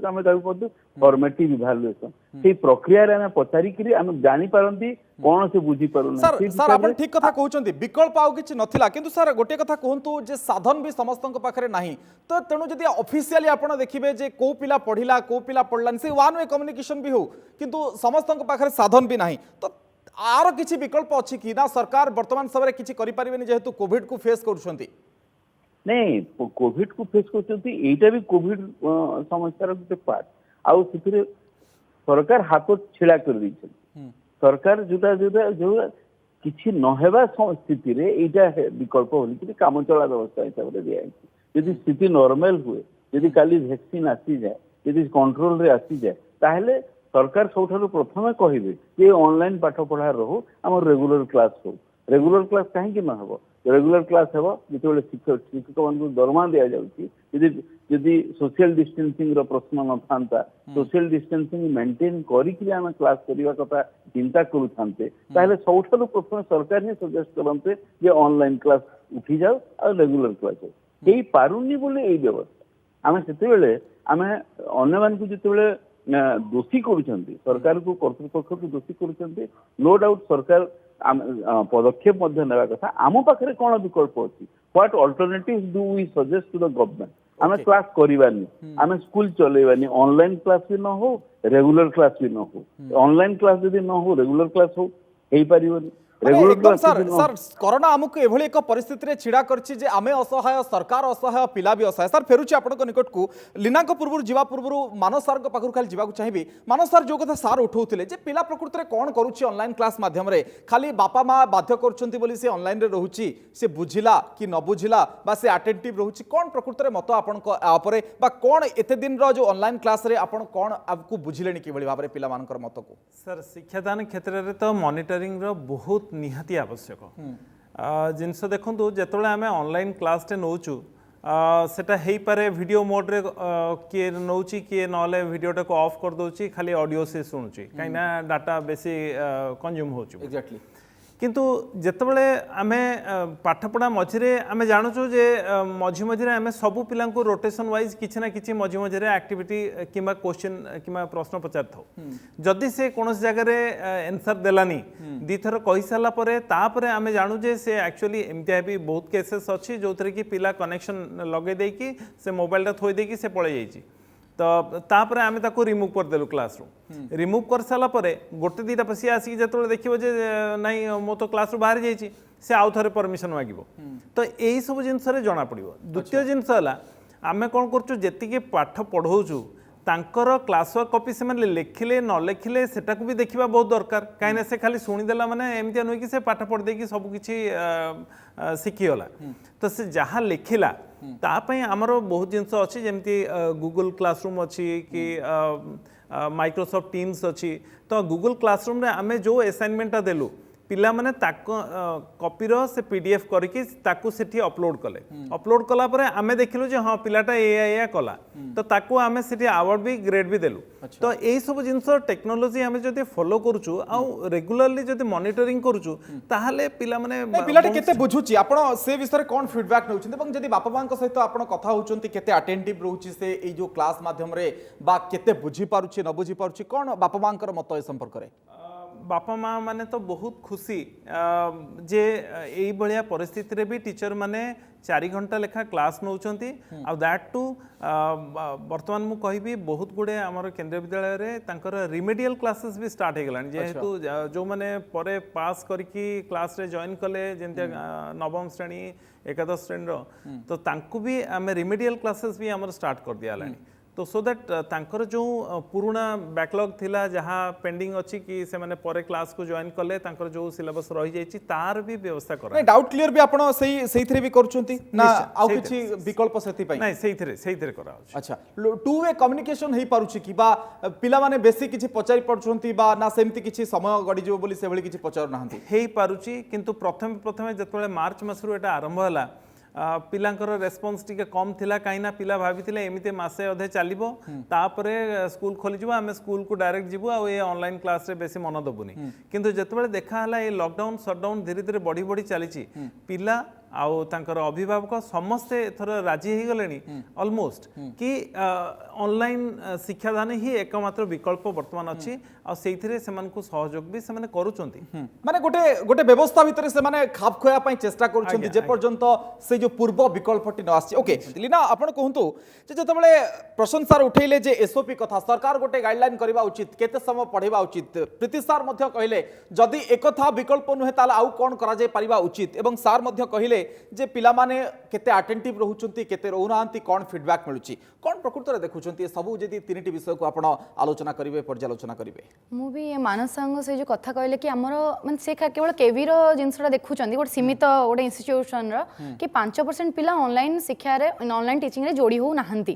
आम कहूँ फॉर्मेटिव इभालुएसन से प्रक्रिया रे आम पचारिकी आम जानी पारती कौन से बुझी पारु सर सर आप ठीक कथा कहते विकल्प आउ किछि नथिला किंतु सर गोटे कथा कहतु जे साधन भी समस्त पाखे नहीं तो तेणु जदि ऑफिशियली आपण देखिबे जे को पिला पढ़िला को पिला पढ़लानी से वन वे कम्युनिकेशन भी हो किंतु समस्त पाखे साधन भी नहीं तो आर किछि विकल्प अछि कि ना सरकार वर्तमान समय किछि करि परिबेनी जेहेतु कोविड को फेस करूछंती नहीं कोविड को फेस करछंती एटा भी कोविड समस्या गोटे पार्ट आउ सिथिरे सरकार हाथ छिड़ा कर दी सरकार जोटा जोटा जो किछि न हेबा स्थिति रे एटा विकल्प होली काम चला व्यवस्था हिसाब रे दिया यदि स्थिति नॉर्मल हुए यदि काली वैक्सीन आसी जाए यदि कंट्रोल रे आसी जाए ताहले सरकार सब प्रथम कहे जे ऑनलाइन पाठ पढ़ा रो आम रेगुलर क्लास हो रेगुलर क्लास कहीं न हो रेगुलर क्लास हे जो शिक्षक मान दरमा दि जाऊँगी सोशल डिस्टेंसिंग प्रश्न न था सोशल डिस्टेंसिंग मेंटेन करके आम क्लास करने कथा चिंता करूँ सब प्रथम सरकार ही सजेस्ट करते जे ऑनलाइन क्लास उठी जाओ और रेगुलर क्लास हो कई पारुनी बोले यही व्यवस्था आम से आम अन्य मानक जिते दोषी करुछंती सरकार को कर्तृपक्ष को दोषी करुछंती नो डाउट सरकार पदक्षेप नेबा कथा आम पाखे कौन विकल्प अच्छी what alternative do we suggest to the government आम क्लास करवानी आम स्कूल चलेबानी ऑनलाइन क्लास भी न हो रेगुलर क्लास भी न हो ऑनलाइन क्लास यदि न हो रेगुलर क्लास हो पारिबनी एकदम सर सर कोरोना आमको एभली एक परिस्थिति रे छिड़ा करछि जे आमे असहाय सरकार असहाय पिला भी असहाय सर फेरुछि आपन को निकट को लीना को पूर्व जीवा पूर्व मानस सर को पाखर खाली जीवा को चाहिबी मानस सर जो कथा सर उठाउथिले जे पिला प्रकृति रे कोन करूछि ऑनलाइन क्लास माध्यम रे खाली बापा माँ बाध्य करछंती बोली से ऑनलाइन रे रहउछि से बुझिला कि न बुझिला बा से अटेंटिव रहउछि कोन प्रकृति रे मत आपन को आपरे बा कोन एते दिन रो जो ऑनलाइन क्लास रे आपन कोन आपको बुझिलेनी कि बळी भाबरे पिला मानकर मत को सर शिक्षादान क्षेत्र रे तो मॉनिटरिंग रो बहुत निहाती आवश्यक जिनस देखु जिते आम ऑनलाइन क्लास टे नौचु सेटा हेई पारे वीडियो मोड रे किए नौची किए नले वीडियोटा को ऑफ कर दउची खाली ऑडियो से सुनुची कहीं डाटा बेसी कंज्यूम होची एग्जैक्टली किंतु जितेबाला आम पाठपढ़ा मझे आम जानूँ जे मझी मझे आम सबू पिला रोटेशन वाइज किसी ना कि मझे मझे एक्टिविटी कि क्वेश्चन कि प्रश्न पचार था जदि से कौन जगह एनसर देलानी दी थर कही सारापर आम जानू जे से एक्चुअली एमती भी बहुत केसेस अच्छी जो थे कि पिला कनेक्शन लगे देकी से मोबाइल थोई देकी से पड़े जाइए तो तापर आम ताको रिमूव करदेलु क्लास रू रिमूव कर सारा गोटे दुईटा सी आसिक जो देखो जे नाई मो तो क्लास रू बाहर जाइए से आउ थे परमिशन मागिब तो यही सब जिनस जना पड़ो द्वितीय जिनस आम कौन करुँ पाठ पढ़ाऊँ तांकर क्लास वर्क कॉपी से लिखिले न लिखिले सेटा को भी देखा बहुत दरकार कहीं से खाली शुणीदेला माने एमती नुह कि से पाठ पढ़ देकी सब किसी शिखीगला तो से जहाँ लिखिला तापाई आमर बहुत जिनस अच्छी जमती गूगल क्लासरूम अच्छी कि माइक्रोसॉफ्ट टीम्स अच्छी तो गूगल क्लासरूम रे आमे जो असाइनमेंटा देलु पिला माने कॉपीर से पीडीएफ करके ताकू सेठी अपलोड कले अपलोड कला परे आमे देखिलु जे हां पिलाटा ए कला तो ताकू आमे सेठी अवार्ड भी ग्रेड भी देलु तो एई सब जिंस टेक्नोलॉजी आमे जदी फॉलो करूछु आ रेगुलरली जदी मॉनिटरिंग करूछु ताहाले पिला माने पिलाटी केते बुझुची आपण से विषय रे कोन फीडबैक नउछन ଏବଂ जदी बापा मां सहित आपण कथा होउचंती केते अटेंटिव रहउची से ए जो क्लास माध्यम रे बा केते बुझी पारुची न बुझी पारुची कोन बापा मांकर मत ए संपर्क रे बापा माँ माने तो बहुत खुशी जे यही भाया परिस्थिति रे भी टीचर माने 4 घंटा लेखा क्लास नौचंती आ दैट टू वर्तमान मु कहबी बहुत गुडे आमर केंद्रीय विद्यालय रे तांकर रिमेडियल क्लासेस भी स्टार्ट हे गलान जेहेतु जो माने परे पास करके क्लास रे जॉइन कले जेंते नवम श्रेणी एकादश श्रेणी रो तो तांकु भी आमे रिमेडियल क्लासेस भी आमर स्टार्ट कर दिया लानी तो सो दैट तांकर जो पुराना बैकलॉग थिला जहाँ पेंडिंग अच्छी कि से माने परे क्लास को जॉइन कले तांकर जो सिलेबस रही जाइछि तार भी व्यवस्था करा नहीं डाउट क्लियर भी आपण सही थरे भी करछंती ना आउ किछि विकल्प सेति पई नहीं सही थरे करा अच्छा टू वे कम्युनिकेशन हेई पारुछि कि बा पिला माने बेसी किछि पचारि पडछंती बा ना सेमति किछि समय गडी जो बोली से भली किछि पचार नाहंती हेई पारुछि किंतु प्रथमे जतबेले मार्च मासरु एटा आरंभ होला पिलांकर रेस्पॉन्स टिके कम थिला काइना पिला भाबिथिले एमिते मासे अधे चलिबो तापरे स्कूल खोली जिवो आमे स्कूल को डायरेक्ट जिवो आ ए ऑनलाइन क्लास रे बेसी मन दबुनी किंतु जतबेले देखा हला ए लॉकडाउन शटडाउन धीरे धीरे बढ़ी बढ़ी चलीची पिला आउ तांकर अभिभावक समस्ते एथर राजी हे गलेनी ऑलमोस्ट कि ऑनलाइन शिक्षादान ही एकमात्र विकल्प वर्तमान अछि आ सेइथिरे सेमान को सहयोग भी सेमाने करूचंती माने गोटे व्यवस्था भितर से माने खाप खोया पई चेष्टा करूचंती जे पर्यंत से जो पूर्व विकल्पटी न आसी ओके लीना आपण कहंतु जे जतबेले प्रश्न सर उठैले जे एसओपी कथा सरकार गोटे गाइडलाइन करबा उचित केते समय पढेबा उचित प्रीति सर मध्य कहिले जदी एकथा विकल्प नुहे ताला आउ कोन करा जाय परिबा उचित एवं सर मध्य कहिले जे पिला माने केते अटेंटिव रहउचंती केते रहउनांती कोन फीडबैक मिलुची कोन प्रकृत रे देखुचंती सब जदी तीनटी विषय को आपण आलोचना करिवे पर्यालोचना करिवे मु भी मानस संग से जो कथा कहले कि हमर मन से केवल केवी रो जिंसटा देखुचंती गोटे सीमित गोटे इंस्टीट्यूशन रो कि 5% पिला ऑनलाइन शिक्षा रे ऑनलाइन टीचिंग रे जोड़ी हो नाहंती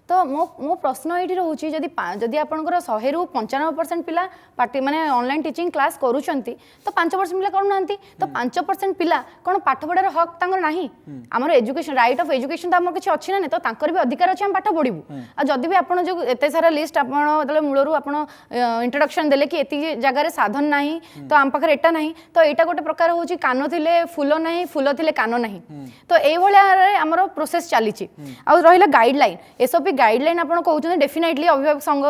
तो मो प्रश्न ये रोचे जदि आपंकर 100 रु 95% पिला पार्टी माने ऑनलाइन टीचिंग क्लास करूछंती तो 5% पिला करूना तो 5% पिला कौन पाठ पढ़ार हक तांकर नाही आमर एजुकेशन राइट ऑफ एजुकेशन तो आमर किछि अछि ना तो तांकर भी अधिकार अछि हम पाठ पढ़िबू आ जदि भी आपण जो एते सारा लिस्ट आपण तले मूलरू आपण इंट्रोडक्शन देले कि एति जगह रे साधन नाही तो आम पाखर एटा नाही तो एटा गोटे प्रकार होची कानो थिले फूल नाही फूल थिले कानो नाही तो एई भलिया रे आमर प्रोसेस चलीछि आ रहिला गाइडलाइन एसओपी गाइडलाइन आपण कहउछन डेफिनेटली अभिभावक संघ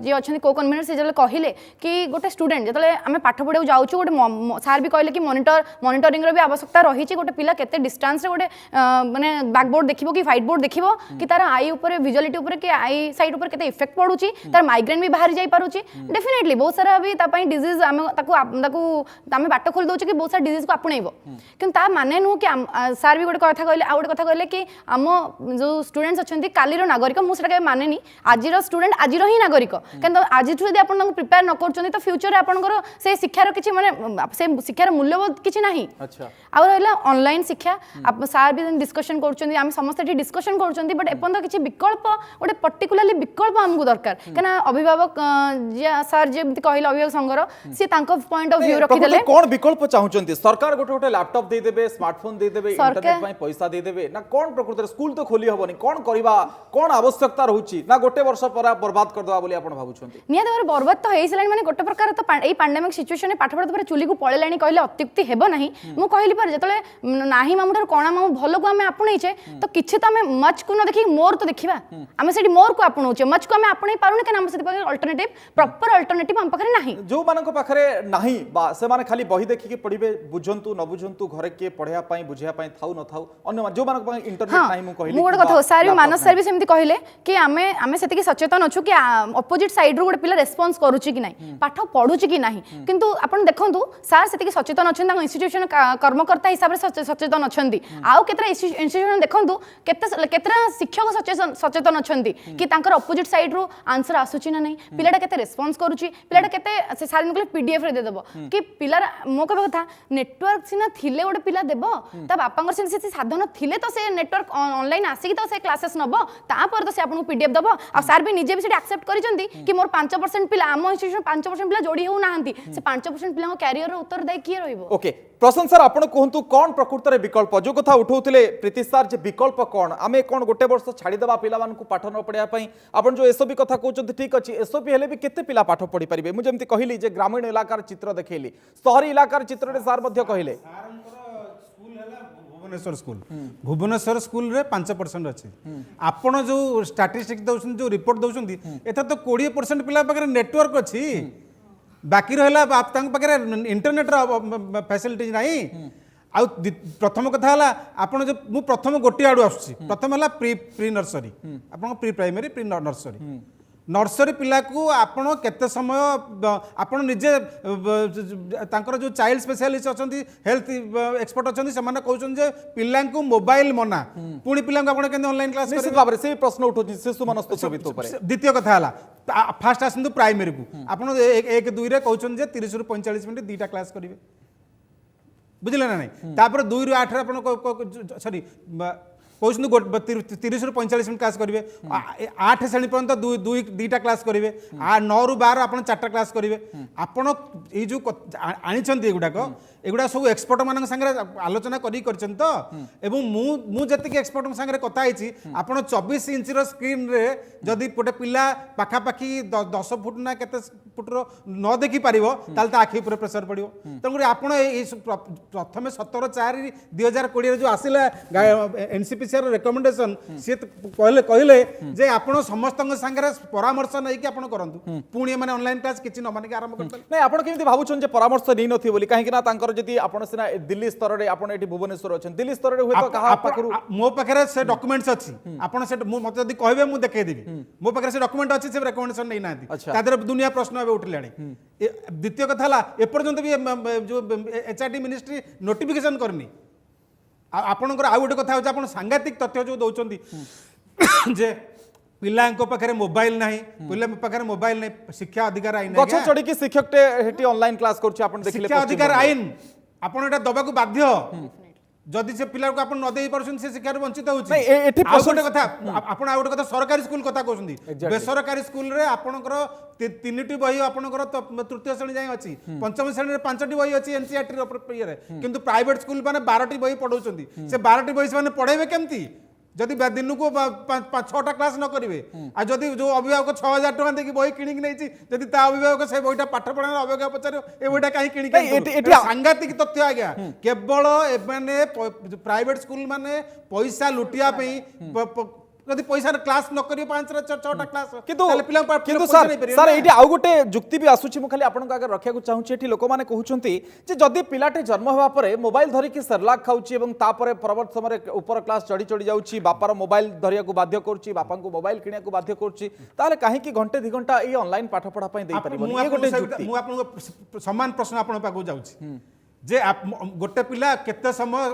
जे अछन को कन्वीनर से जले कहिले कि गोटे स्टूडेंट जतले आमे पाठ पढाउ जाउछु गोटे सर भी कहले कि मॉनिटरिंग रो भी आवश्यकता रही छि गोटे पिला केते डिस्टेंस रे गोटे माने बैक बोर्ड देखिबो कि व्हाइट बोर्ड देखिबो कि तार आई ऊपर विजुअलिटी ऊपर कि आई साइड ऊपर केते इफेक्ट पडुछि तार माइग्रेन भी बाहर जाई पारुछि डेफिनेटली बहुत सारा भी ता पई डिजीज आमे ताकू आमे बाट खोल दोछ कि बहुत सारा डिजीज को आपणैबो किंतु ता माने नु कि सर भी गोटे कथा कहले आ गोटे कथा कहले कि हम जो स्टूडेंट्स अछंती कालीरो नागरिक मु सेटा माने नी आजिरो स्टूडेंट आजिरो ही नागरिक किंतु आज यदि आपण प्रिपेयर न करछंती तो फ्यूचर रे आपनकर से शिक्षार किछि माने से शिक्षार मूल्यबोध किछि नाही अच्छा आ रहला ऑनलाइन शिक्षा आप सर भी डिस्कशन करछंती हम समस्त एठी डिस्कशन करछंती बट एपन तो किछि विकल्प गोटे पर्टिकुलरली विकल्प हमकु दरकार केना अभिभावक जे सर जेमति कहले अभिभावक संघर से तांको पॉइंट ऑफ व्यू रखि देले कोन विकल्प चाहुचंती सरकार गोटे गोटे लैपटॉप दे देबे स्मार्टफोन दे देबे इंटरनेट पई पैसा दे देबे ना कोन प्रकृत स्कूल तो खोली हबनी कोन करबा कोन आवश्यकता रहउची ना गोटे वर्ष पर बर्बाद कर दवा बोली आपण भाबुछंती निया तोर बर्बाद तो हेइसलानी माने गोटे प्रकार तो एई पैंडेमिक सिचुएशन पाठ पढ़त पर चुली को पळेलानी कहले अत्युक्ति हेबो नाही मु कहली पर जतले नाही मामुठार कोणा मामु भलो को हमें आपणैछे तो किछि तो हमें मच को न देखि मोर तो देखिबा हमें सेठी मोर को आपणौछे मच को हमें आपणै पारुने केना हम सेठी पर अल्टरनेटिव प्रॉपर अल्टरनेटिव हम पाखरे नाही जो मानको पाखरे नाही बा से माने खाली बही देखि के पढिबे बुझंतु न बुझंतु घरे के पढिया पई बुझिया पई थाउ न थाउ अन्य जो मानको पाखरे इंटरनेट नाही मु कहली मु गोटे कथा सारी मानस सर भी सेमति कहले कि हमें सेति सचेतन अच्छु कि अपोजिट साइड रो गोटे पिला रेस्पॉन्स करूची कि नाही पाठ पढुची कि नाही किंतु आपण देखंतु सर सेति सचेतन अछन इंस्टीट्यूशन कर्मकर्ता हिसाब रे सचेतन अछंती आउ केतरा इंस्टीट्यूशन देखंतु केतरा शिक्षक सचेतन अछंती कि तांकर अपोजिट साइड रो आंसर आसुची ना नहीं पिलाटा केते रेस्पॉन्स करूची पिलाटा केते से सारी नको पीडीएफ रे दे देबो कि पिला मो कहबा कथा नेटवर्क सिना थिले गोटे पिला देबो ता बापांगर से साधन थिले तो से नेटवर्क ऑनलाइन आसी तो से क्लासेस नबो ता पर तो से आपन पीडीएफ दबो आ सर भी निजे भी से एक्सेप्ट करिसंती कि मोर 5% पिला आम इंस्टीट्यूशन 5% पिला जोड़ी हो नाहंती से 5% पिला कैरियर रो उत्तर दे किए रहइबो ओके प्रशांत सर आपण कहतु कौन प्रकृत रे विकल्प जो कथा उठाउथिले प्रीति सर जे विकल्प कौन आमे कौन गोटे वर्ष छाड़ी देबा पिला मानकु पाठ न पढ़िया पई आपण जो एसओपी कथा कहउछंती ठीक अछि एसओपी हेले भी केते पिला पाठ पढ़ी परिबे मु जेमति कहिली जे ग्रामीण इलाकार चित्र देखैली शहरी इलाकार चित्र रे सर मध्य कहिले भुवनेश्वर स्कूल रे 5% अच्छे आपण जो स्टैटिस्टिक्स दउछन जो रिपोर्ट दउछन एथा तो 20% पिला पाखरे नेटवर्क अछि बाकी रहला आप तांग पाखरे इंटरनेट रो फैसिलिटीज नाही आ प्रथम कथा हला आपण जो मु प्रथम गोटी आडू आसुची प्रथम हला प्री नर्सरी आपण pre primary pre nursery nursery पिला को आपण केते समय आपण निजे तांकर जो चाइल्ड स्पेशलिस्ट अछंती हेल्थ एक्सपर्ट अछंती से माने कहउछन जे पिला को मोबाइल मना पुणी पिला को आपण केते ऑनलाइन क्लास निश्चित भाबरे से प्रश्न उठुची शिशु मनस्थ छबित ऊपर द्वितीय कथा हला फास्ट आसंतु प्राइमरी को आपण 1 2 रे कहउछन जे 30 रु 45 मिनिट दीटा क्लास करिवे बुझिले ना नहीं तापर 2 रु 8 रे आपण सॉरी कहते 30 रु 45 मिनट क्लास करेंगे 8 श्रेणी पर्यंत दुईटा क्लास करेंगे 9 रु 12 आप 4टा क्लास करेंगे आपण ये जो आनी एगुड़ाक एगुड़ा सब एक्सपर्ट मान सागर आलोचना कर मु जी एक्सपर्ट सागर कथा आप 24 इंच स्क्रीन रे जदि गोटे पिला पाखापाखि 10 फुट ना केते फुट न देखी पार आखि उपर प्रेसर पड़ो तेणुक आप प्रथम 17/4/2020 जो आसला एनसीपीसीआर रेकमेंडेशन सी कहले जे आपण समस्त सागर परामर्श नहीं कि करंतु पुणी माने ऑनलाइन क्लास किछि न माने आरंभ करतले नहीं आपण केमिति भाबुछन जे परामर्श नै नथि बोली काहे कि ना तांकर जदि आपण सिना दिल्ली स्तर रे आपण एठी भुवनेश्वर अछन दिल्ली स्तर रे होय तो कहा पाखरु मो पाखरे से डॉक्यूमेंट्स अछि आपण से मते जदि कहबे मु देखाई देबी मो पाखरे से डॉक्यूमेंट अछि से रेकमेंडेशन नै नांती तादर दुनिया प्रश्न बे उठलाणी द्वितीय कथा हला ए पर्यंत भी जो एचआरडी मिनिस्ट्री नोटिफिकेशन करनी आपणकर आउ गोटे कथा होचे आपण सांघातिक तथ्य जो दउचंदी जे पिलांको पाखरे मोबाइल नाही पिला पाखरे मोबाइल नाही शिक्षा अधिकार आईन गछ चढ़ी की शिक्षक टे हेटी ऑनलाइन क्लास करछि आपण देखिले शिक्षा अधिकार आईन आपण एटा दबा को बाध्य जदि से पिला को आपण न देई परछन से शिक्षा रे वंचित होउछि नहीं एठी गोटे कथा आपण आउ गोटे कथा सरकारी स्कूल कथा कहउछंदी बेसरकारी स्कूल रे आपणकर 3टी बही आपणकर तृतीय श्रेणी जाय अछि पंचम श्रेणी रे 5टी बही अछि एनसीईआरटी रे किंतु प्राइवेट स्कूल माने 12टी बही पढौछंदी से 12टी बही माने पढेबे केमती जदि दिन को 6टा क्लास न करेंगे आ जदि जो अभिभावक 6000 टका देकी बही किनिक नहीं जदि ता अभिभावक से बहीटा पाठ पढ़ा अभिभावक पचार ए बहीटा कहीं किनिक सांघातिक तथ्य आज्ञा केवल एमाने प्राइवेट स्कूल माने पैसा लुटिया जदि पैसा क्लास न करियो 5-6टा क्लास किंतु सर एठी आउ गोटे जुक्ति भी आसुची मु खाली आपन आगे रखिया को चाहूची एठी लोक माने कहउचंती जे जदि पिलाटे जन्म होवा परे मोबाइल धरि कि सरलाक खाउची एवं तापरे परवर्त समय ऊपर क्लास चढ़ी चढ़ी जाउची बापार मोबाइल धरिया को बाध्य करची बापा को मोबाइल किनिया को बाध्य करची ताले काहे कि घंटे 2 घंटा ए ऑनलाइन पाठ पढ़ा पई देई परिबो ये गोटे जुक्ति मु आपन समान प्रश्न आपन पाको जाउची जे गोटे पिला केते समय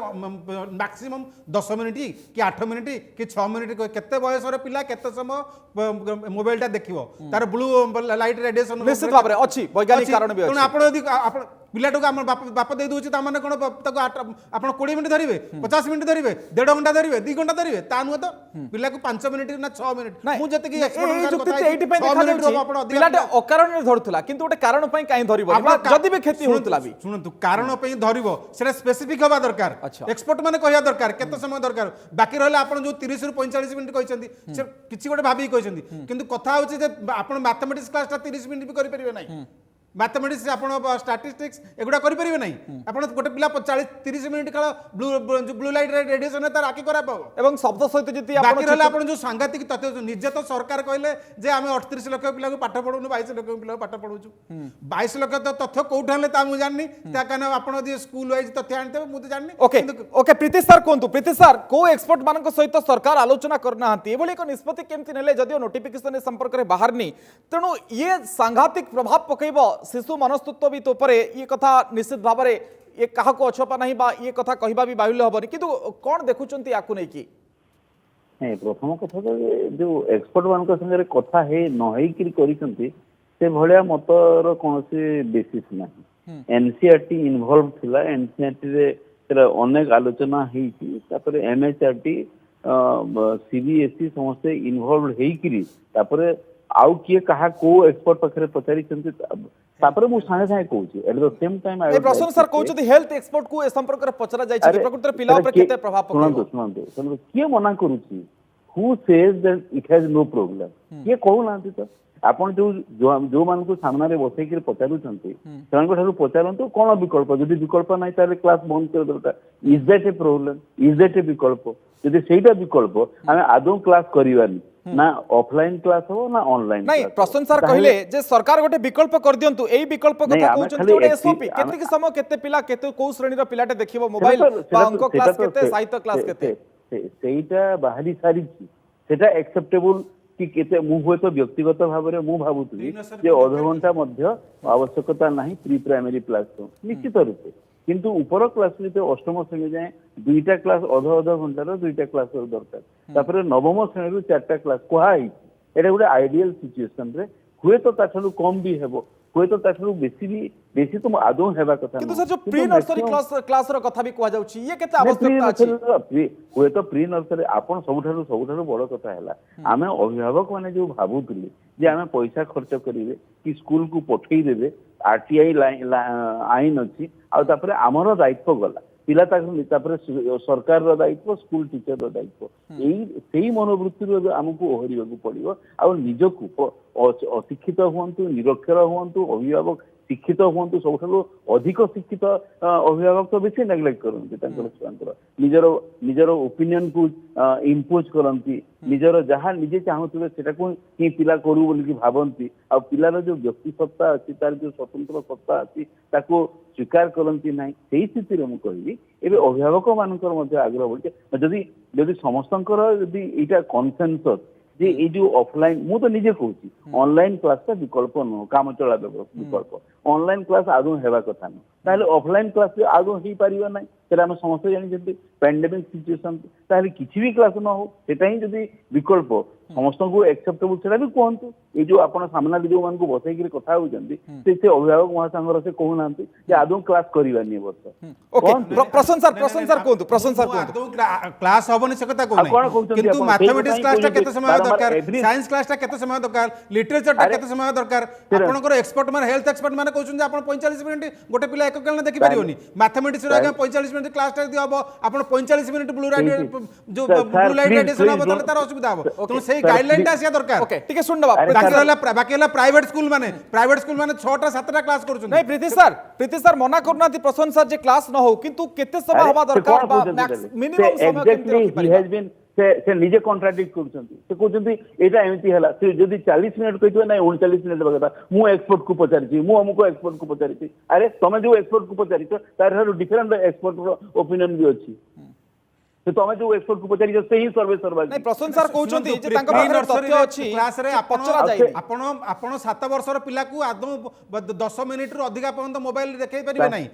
मैक्सिमम 10 मिनिट कि 8 मिनिट कि 6 मिनिट केते बयस रे पिला केते समय मोबाइलटा देखिवो तार ब्लू लाइट रेडिएशन निश्चित भाव रे अछि वैज्ञानिक कारण भी अछि आपण यदि आपण पिलाटो हम बाप दे दूची ता माने कोन आपण 20 मिनिट धरिबे 50 मिनिट धरिबे 1.5 घंटा धरिबे 2 घंटा धरिबे ता नु तो पिला को 5 मिनिट ना 6 मिनिट मु जते कि एटी पे देखा जाउची पिलाटे अकारण रे धरथुला किंतु गोटे कारण पई काई धरिबो जदि भी खेती होतला भी सुनंतु कारण पई धरिबो सेटा स्पेसिफिक होबा दरकार एक्सपर्ट माने कहया दरकार केते समय दरकार बाकी रहले आपण जो 30 रु 45 मिनिट कहचंदी से किछि गोटे भाबी कहचंदी किंतु कथा होची जे आपण मैथमेटिक्स क्लास 30 मिनिट भी करि परिबे नाही मैथमेटिक्स आप स्टैटिस्टिक्स एगुड़ा करेंगे ना आप गोटे पिला 40-30 मिनिट काल ब्लू लाइट रेडिएशन तार आखि खराब हो एवं शब्द सहित जति बाकी रहले आपण जो सांघातिक तथ्य निजे तो सरकार कहले जे आमे 38 लाख पिला को पाठ पढौनु 22 लाख पिला को पाठ पढौछु 22 लाख तो तथ्य कोउठ हले ता मु जाननी ता कने आपण जे स्कूल वाइज तथ्य आनते मु तो जाननी ओके ओके प्रीति सर कोंतु प्रीति सर को एक्सपर्ट मानक सहित सरकार आलोचना करना हंती एबोली एक निष्पत्ति केमति नेले जदियो नोटिफिकेशन संपर्क रे बाहर नी तेनु ये सांघातिक प्रभाव पकैबो शिशु मनस्तत्वविद उपरे ये कथा निश्चित भाव में ये क्या अछपा नहीं बा ये कथा कहवा भी बाहुल्य हेनी कि कौन देखुंट या नहीं प्रथम कथा तो जो एक्सपर्ट मान संगे कथा है नई से भाया मतर कौन बेसिस ना एनसीईआरटी इनवॉल्व थिला एनसीईआरटी रे अनेक आलोचना होती एमएचआरटी सीबीएसई समस्ते इनवॉल्व होकर आउ किए कहा को एक्सपर्ट पाखे पचारि तापर मु सागे सागे कहूची एट द सेम टाइम आई प्रश्न सर कहउछथि हेल्थ एक्सपर्ट को ए संपर्क रे पचरा जाय छै प्रकृति रे पिला ऊपर केते प्रभाव पकड़ो सुनंतु किए मना करूची who says that it has no problem ये कहू नांती तो आपण जो मान को सामना रे बसै के पचारुचंती सेमान ठारू पचारंतु कोन विकल्प जदि विकल्प नै ताले क्लास बंद कर दरटा is that a problem is that a विकल्प जदि सेटा विकल्प हम आदौ क्लास करिवानी ना ऑफलाइन क्लास हो ना ऑनलाइन नहीं प्रश्न सर कहले जे सरकार गोटे विकल्प कर दियंतु एई विकल्प कथा कहउछन गोटे एसओपी केते समय केते पिला केते को श्रेणी रो पिलाटे देखिबो मोबाइल बा अंक क्लास केते साहित्य क्लास केते सेटा बाहरी सारी सेटा एक्सेप्टेबल कि केते मु होय तो व्यक्तिगत भाव में मु भाबुतली जे आधा घंटा मध्य आवश्यकता नहीं प्री प्राइमरी क्लास तो निश्चित रूपे किंतु ऊपर क्लास जो अष्टम श्रेणी जाए दुईटा क्लास अधा घंटार दुईटा क्लास दरकार तापर नवम श्रेणी चार्टा क्लास कहुई एटा गोटे आइडियल सिचुएशन रे हुए तो ताठू कम भी हेबो हुए तो ताठू बेसी तो आदौ हेबा कथा किंतु सर जो प्री नर्सरी क्लास रो कथा भी कहआ जाउची ये केते आवश्यकता अछि हुए तो प्री नर्सरी आपण सबुठारु बड़ कथा हैला आमे अभिभावक माने जो भाबुतली जे आमे पैसा खर्च करिवे कि स्कूल को पठेई देबे आरटीआई आईन अछि आ तापर हमर दायित्व गला पिला सरकार रो दायित्व स्कूल टीचर रो दायित्व यही मनोवृत्ति आमको ओहरिବାକୁ पड़िबो आ निजको अशिक्षित हुंतु निरक्षर हुंतु अभिभावक शिक्षित हुंतु सब अधिक शिक्षित अभिभावक तो बेसी नेग्लेक्ट करते छुआंकर निजर ओपिनियन को इम्पोज करती निजर जहाँ निजे चाहूबे से पिला करू बोल भावती आ पिलार जो व्यक्ति सत्ता अच्छी तार जो स्वतंत्र सत्ता अच्छी स्वीकार करती ना से स्थिति में कहि एवं अभिभावक मानकर आग्रह बढ़े जदि समस्त यहाँ कनसेनसस जे ये जो ऑफलाइन मु तो निजे कहूँ ऑनलाइन क्लास का विकल्प नुह काम चला विकल्प ऑनलाइन क्लास आदौ हेबा कथा नुह ताहले ऑफलाइन क्लास आदौ हो पारिबा नै सेटा हम समस्त जानि पैंडेमिक सिचुएशन ताहले किछि भी क्लास न हो सेटा ही जदि विकल्प समस्त को एक्सेप्टेबल सेटा भी कहंतु ये जो आपण सामना जो मान को बसै के कथा होजंती से अभिभावक महासंघर से कहू नांती जे आदौ क्लास करिवानी वर्ष ओके प्रश्न सर कहंतु प्रश्न सर कहंतु क्लास होबनी से कथा कोन किंतु मैथमेटिक्स क्लास केते समय दरकार साइंस क्लास केते समय दरकार लिटरेचर केते समय दरकार आपनकर एक्सपर्ट माने हेल्थ एक्सपर्ट माने कहउछन जे आपण 45 मिनिट गोटे पिला एक काल देखि परियोनी मैथमेटिक्स रे 45 मिनिट क्लास टा दियो आपण 45 मिनिट ब्लू लाइट जो ब्लू लाइट रेडिएशन हो तले तार असुविधा हो तो सेही गाइडलाइन टा से दरकार ओके ठीक है सुन दबा बाकी प्राइवेट स्कूल माने 6टा 7टा क्लास करूछन नहीं प्रीति सर मना करनाती प्रसन्न सर जे क्लास न हो किंतु केते समय हवा दरकार मिनिमम समय केते ही हैज बीन से निजे कॉन्ट्राडिक्ट करछंती से कहउछंती एटा एमिति हला से जदी 40 मिनिट कहितो नै 39 मिनिट बगता मु एक्सपर्ट को पचारिछि मु हमको एक्सपर्ट को पचारिछि अरे तमे जो एक्सपर्ट को पचारिछ तार डिफरेंट एक्सपर्ट रो ओपिनियन भी अछि तो तमे जो एक्सपर्ट को पचारिछ से ही सर्वे सर्वा नहीं प्रसन्न सर कहउछंती जे तांका पाखरे तथ्य अछि क्लास रे पचरा जाय आपण 7 वर्षर पिला को आदौ 10 मिनिट रो अधिक पर्यंत मोबाइल देखै परिबे नै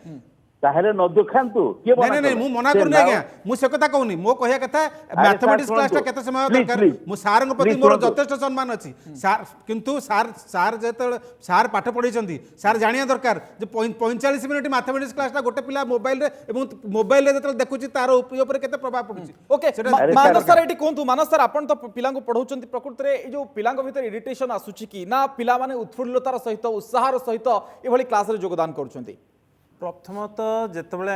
ताहले न देखांतु के मना नहीं मु मना करनी आज्ञा मु से कथा कहूनी मो कहिया कथा मैथमेटिक्स क्लास टा केते समय दरकार मु सार को प्रति मोर यथेष्ट सम्मान अछि सार किंतु सार जेते सार पाठ पढै छथि सार जानिया दरकार जे 45 मिनिट मैथमेटिक्स क्लास टा गोटे पिला मोबाइल रे एवं मोबाइल रे जेते देखुची तार ऊपर केते प्रभाव पडुची ओके मानस सर एटी कोंतु मानस सर आपण तो पिला को पढौचंती प्रकृति रे ए जो पिला को भीतर इरिटेशन आसुची कि ना पिला माने उत्फुल्लतार सहित उत्साहर सहित ए भली क्लास रे योगदान करछंती प्रथमत जितेबाला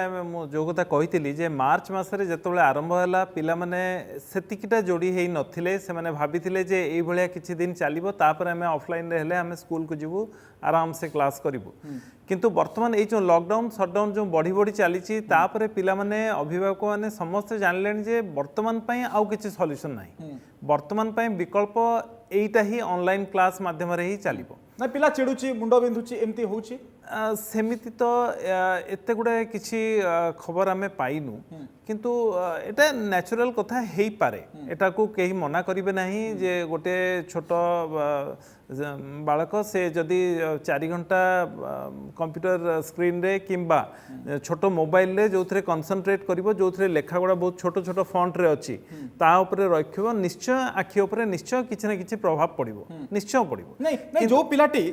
जो कथा कही जे मार्च मसरे जितेबाला आरंभ है पिला माने सेतिकिटा जोड़ी हो नथिले से माने भाबिथिले जे एई भलिया किछि दिन चलिबो तापर हमें ऑफलाइन रे हेले हमें स्कूल को जीवु आराम से क्लास करिवु किंतु वर्तमान ये जो लॉकडाउन शटडाउन जो बढ़ी बढ़ी चली तापर पिला माने अभिभावक माने समस्त जानले जे वर्तमान पई आउ किछि सॉल्यूशन नाही वर्तमान पई विकल्प एईटा ही ऑनलाइन क्लास माध्यम रे ही चलिबो ना पिला चिडुची मुंडो बिंदुची एमती होउची सेमिति तो एते गुडे किछि खबर आमे पाइनु किंतु एटा न्याचुराल कथा हेई पारे एटा को कहीं मना करिवे नाही जे गोटे छोट बालक से जदि 4 घंटा कंप्यूटर स्क्रीन रे किंबा छोट मोबाइल रे जो थे कनसंट्रेट करिवो जो थे लेखा गुड़ा बहुत छोट छोट फॉन्ट रे अच्छी ता उपरे रखिबो निश्चय आखि उपरे निश्चय किछि ना किछि प्रभाव पड़िबो निश्चय पड़िबो नहीं नहीं